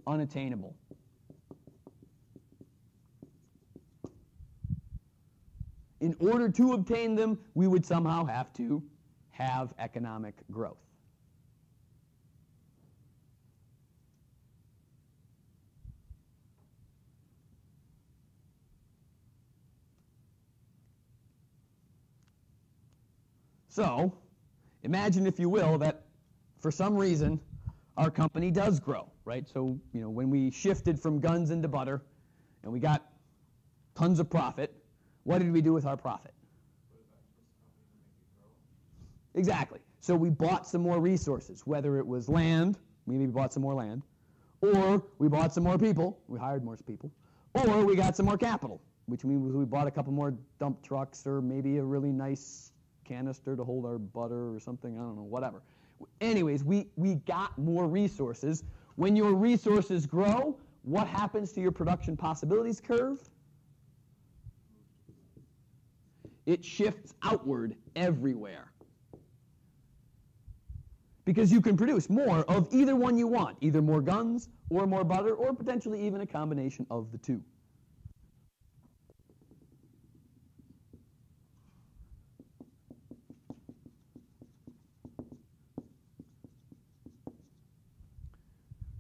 unattainable. In order to obtain them, we would somehow have to have economic growth. So, imagine, if you will, that for some reason our company does grow, right? So, when we shifted from guns into butter and we got tons of profit, what did we do with our profit? Exactly. So we bought some more resources, whether it was land, we maybe bought some more land, or we bought some more people, we hired more people, or we got some more capital, which means we bought a couple more dump trucks or maybe a really nice canister to hold our butter or something, I don't know, whatever. Anyways, we got more resources. When your resources grow, what happens to your production possibilities curve? It shifts outward everywhere. because you can produce more of either one you want, either more guns or more butter or potentially even a combination of the two.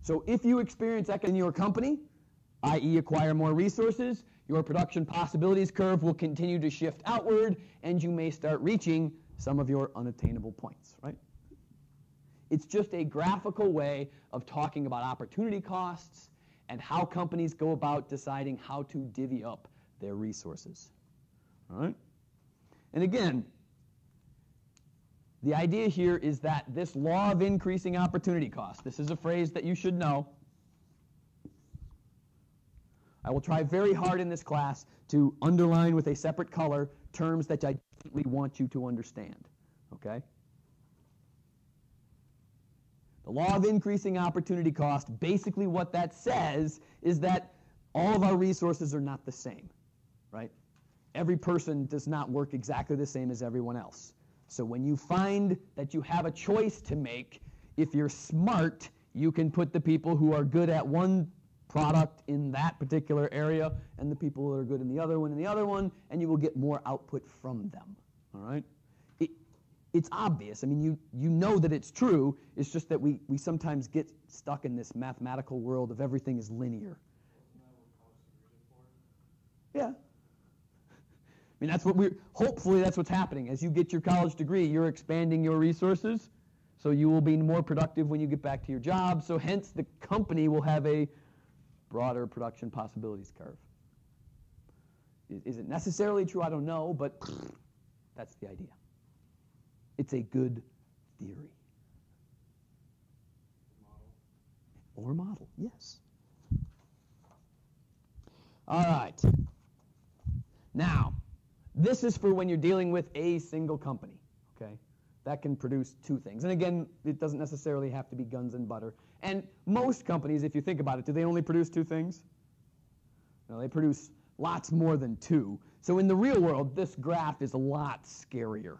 So if you experience Econ in your company, i.e. acquire more resources, your production possibilities curve will continue to shift outward, and you may start reaching some of your unattainable points, right? It's just a graphical way of talking about opportunity costs and how companies go about deciding how to divvy up their resources, all right? And again, the idea here is that this law of increasing opportunity cost, this is a phrase that you should know. I will try very hard in this class to underline with a separate color terms that I definitely want you to understand, okay? The law of increasing opportunity cost, basically what that says is that all of our resources are not the same, right? Every person does not work exactly the same as everyone else. So when you find that you have a choice to make, if you're smart, you can put the people who are good at one product in that particular area and the people that are good in the other one, and you will get more output from them, all right? It's obvious. I mean, you know that it's true. It's just that we sometimes get stuck in this mathematical world of everything is linear. Yeah. I mean, that's what hopefully that's what's happening. As you get your college degree, you're expanding your resources, so you will be more productive when you get back to your job, so hence the company will have a broader production possibilities curve. Is it necessarily true? I don't know, but that's the idea. It's a good theory. Or model, yes. All right. Now, this is for when you're dealing with a single company, okay? That can produce two things. And again, it doesn't necessarily have to be guns and butter. And most companies, if you think about it, do they only produce two things? No, they produce lots more than two. So in the real world, this graph is a lot scarier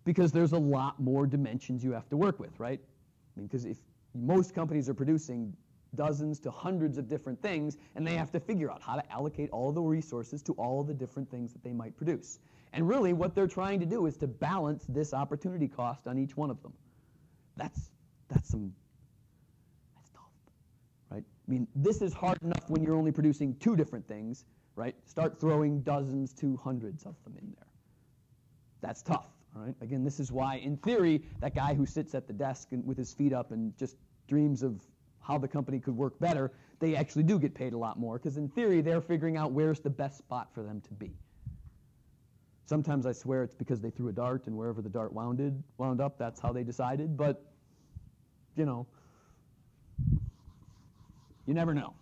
because there's a lot more dimensions you have to work with, right? I mean, because if most companies are producing dozens to hundreds of different things, and they have to figure out how to allocate all the resources to all of the different things that they might produce. And really what they're trying to do is to balance this opportunity cost on each one of them. That's tough, right? I mean, this is hard enough when you're only producing two different things, right? Start throwing dozens to hundreds of them in there. That's tough, all right? Again, this is why, in theory, that guy who sits at the desk and with his feet up and just dreams of how the company could work better, they actually do get paid a lot more, because in theory, they're figuring out where's the best spot for them to be. Sometimes I swear it's because they threw a dart, and wherever the dart wound up, that's how they decided, but, you know, you never know.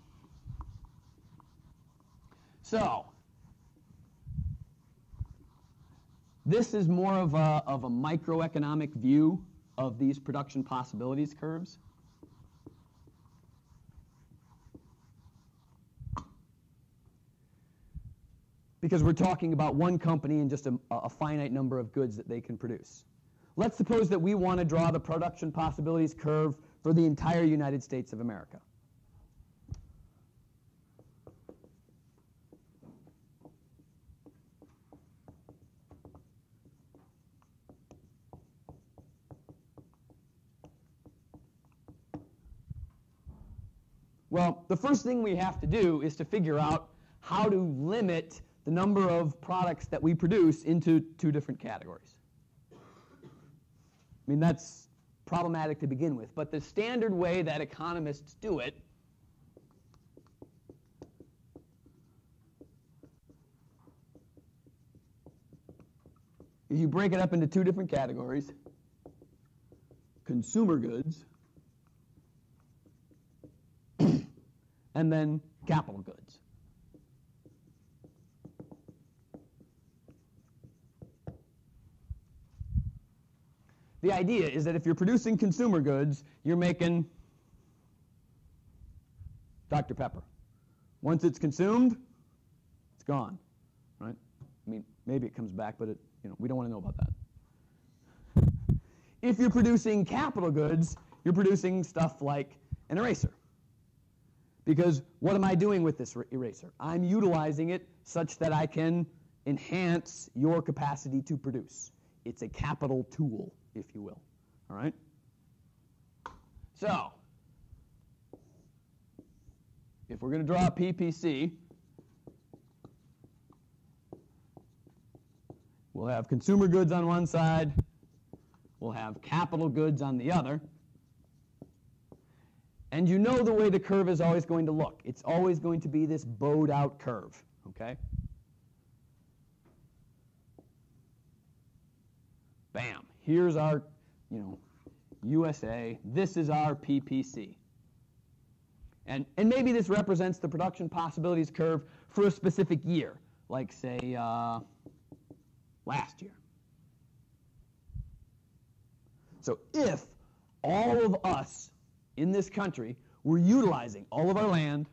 So, this is more of a microeconomic view of these production possibilities curves. Because we're talking about one company and just a finite number of goods that they can produce. Let's suppose that we want to draw the production possibilities curve for the entire United States of America. Well, the first thing we have to do is to figure out how to limit the number of products that we produce into two different categories. I mean, that's problematic to begin with, but the standard way that economists do it is you break it up into two different categories: consumer goods and then capital goods. The idea is that if you're producing consumer goods, you're making Dr. Pepper. Once it's consumed, it's gone, right? I mean, maybe it comes back, but we don't want to know about that. If you're producing capital goods, you're producing stuff like an eraser. Because what am I doing with this eraser? I'm utilizing it such that I can enhance your capacity to produce. It's a capital tool, if you will. All right? So, if we're going to draw a PPC, we'll have consumer goods on one side, we'll have capital goods on the other, and you know the way the curve is always going to look. It's always going to be this bowed out curve, okay? Bam. Here's our, USA. This is our PPC. And maybe this represents the production possibilities curve for a specific year, like, say, last year. So if all of us in this country were utilizing all of our land,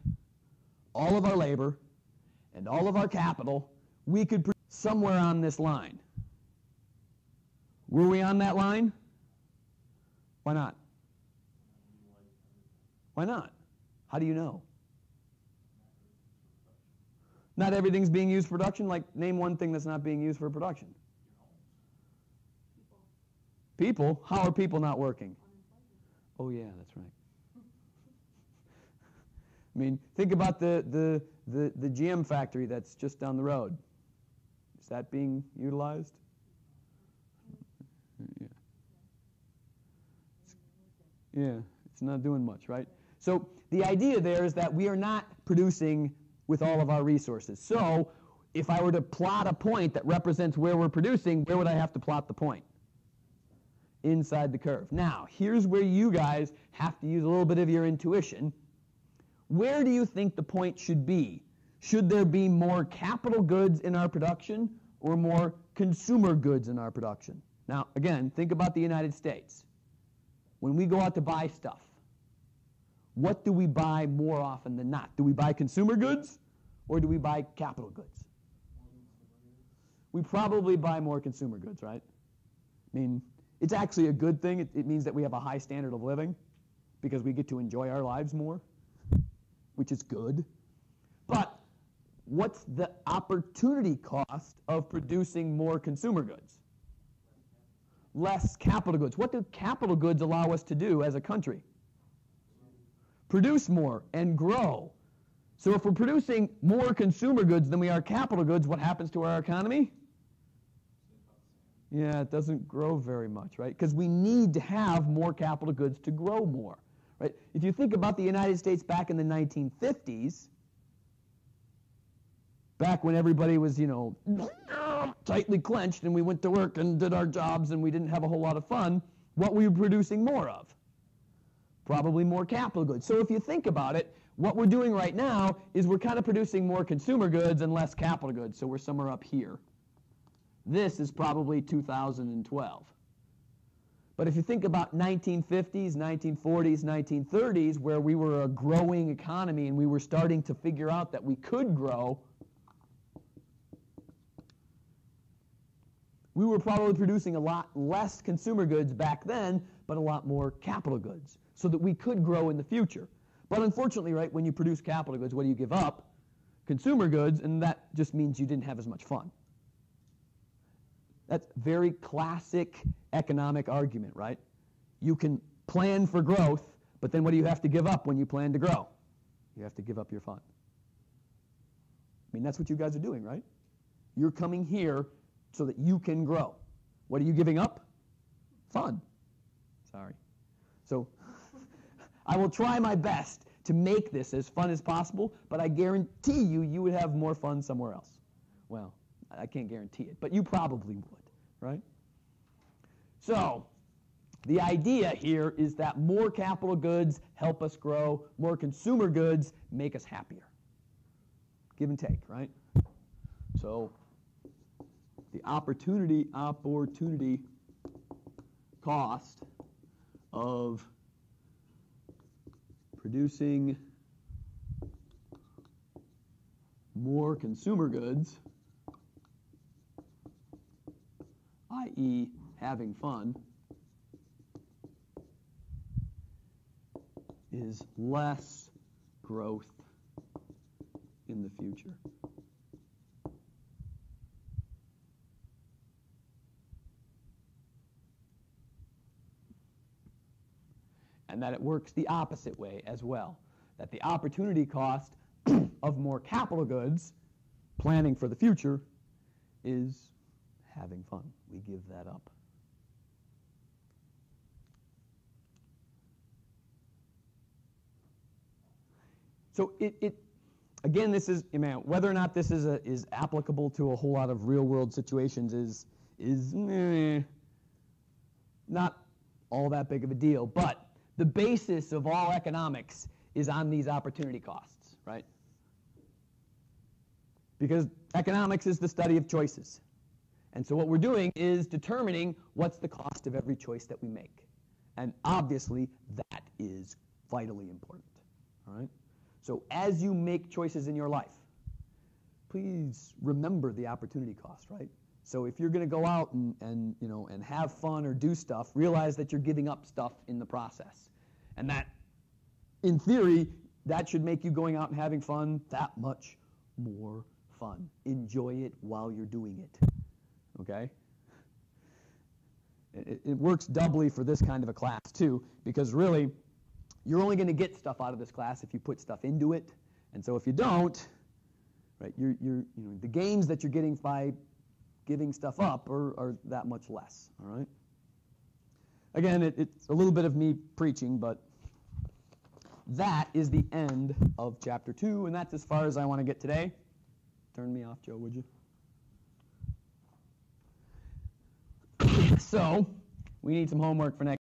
all of our labor, and all of our capital, we could produce somewhere on this line. Were we on that line? Why not? Why not? How do you know? Not everything's being used for production. Like, name one thing that's not being used for production. People? How are people not working? Oh yeah, that's right. I mean, think about the GM factory that's just down the road. Is that being utilized? Yeah, it's not doing much, right? So the idea there is that we are not producing with all of our resources. So if I were to plot a point that represents where we're producing, where would I have to plot the point? Inside the curve. Now, here's where you guys have to use a little bit of your intuition. Where do you think the point should be? Should there be more capital goods in our production or more consumer goods in our production? Now, again, think about the United States. When we go out to buy stuff, what do we buy more often than not? Do we buy consumer goods or do we buy capital goods? We probably buy more consumer goods, right? I mean, it's actually a good thing. It means that we have a high standard of living because we get to enjoy our lives more, which is good. But what's the opportunity cost of producing more consumer goods? Less capital goods. What do capital goods allow us to do as a country? Produce more and grow. So if we're producing more consumer goods than we are capital goods, what happens to our economy? Yeah, it doesn't grow very much, right? Because we need to have more capital goods to grow more, right? If you think about the United States back in the 1950s, back when everybody was, tightly clenched and we went to work and did our jobs and we didn't have a whole lot of fun, what were we producing more of? Probably more capital goods. So if you think about it, what we're doing right now is we're kind of producing more consumer goods and less capital goods. So we're somewhere up here. This is probably 2012. But if you think about 1950s, 1940s, 1930s, where we were a growing economy and we were starting to figure out that we could grow, we were probably producing a lot less consumer goods back then, but a lot more capital goods, so that we could grow in the future. But unfortunately, right, when you produce capital goods, what do you give up? Consumer goods, and that just means you didn't have as much fun. That's very classic economic argument, right? You can plan for growth, but then what do you have to give up when you plan to grow? You have to give up your fun. I mean, that's what you guys are doing, right? You're coming here so that you can grow. What are you giving up? Fun. Sorry. So I will try my best to make this as fun as possible, but I guarantee you would have more fun somewhere else. Well, I can't guarantee it, but you probably would, right? So the idea here is that more capital goods help us grow, more consumer goods make us happier. Give and take, right? So the opportunity cost of producing more consumer goods, i.e. having fun, is less growth in the future. And that it works the opposite way as well, that the opportunity cost of more capital goods, planning for the future, is having fun. We give that up. So again, this is, whether or not this is applicable to a whole lot of real-world situations is not all that big of a deal. But the basis of all economics is on these opportunity costs, right? Because economics is the study of choices. And so what we're doing is determining what's the cost of every choice that we make. And obviously, that is vitally important, all right? So as you make choices in your life, please remember the opportunity cost, right? So if you're going to go out and have fun or do stuff, realize that you're giving up stuff in the process. And that, in theory, that should make you going out and having fun that much more fun. Enjoy it while you're doing it, okay? It works doubly for this kind of a class, too, because really, you're only going to get stuff out of this class if you put stuff into it. And so if you don't, right, the gains that you're getting by giving stuff up are that much less, all right? Again, it's a little bit of me preaching, but that is the end of Chapter 2, and that's as far as I want to get today. Turn me off, Joe, would you? So, we need some homework for next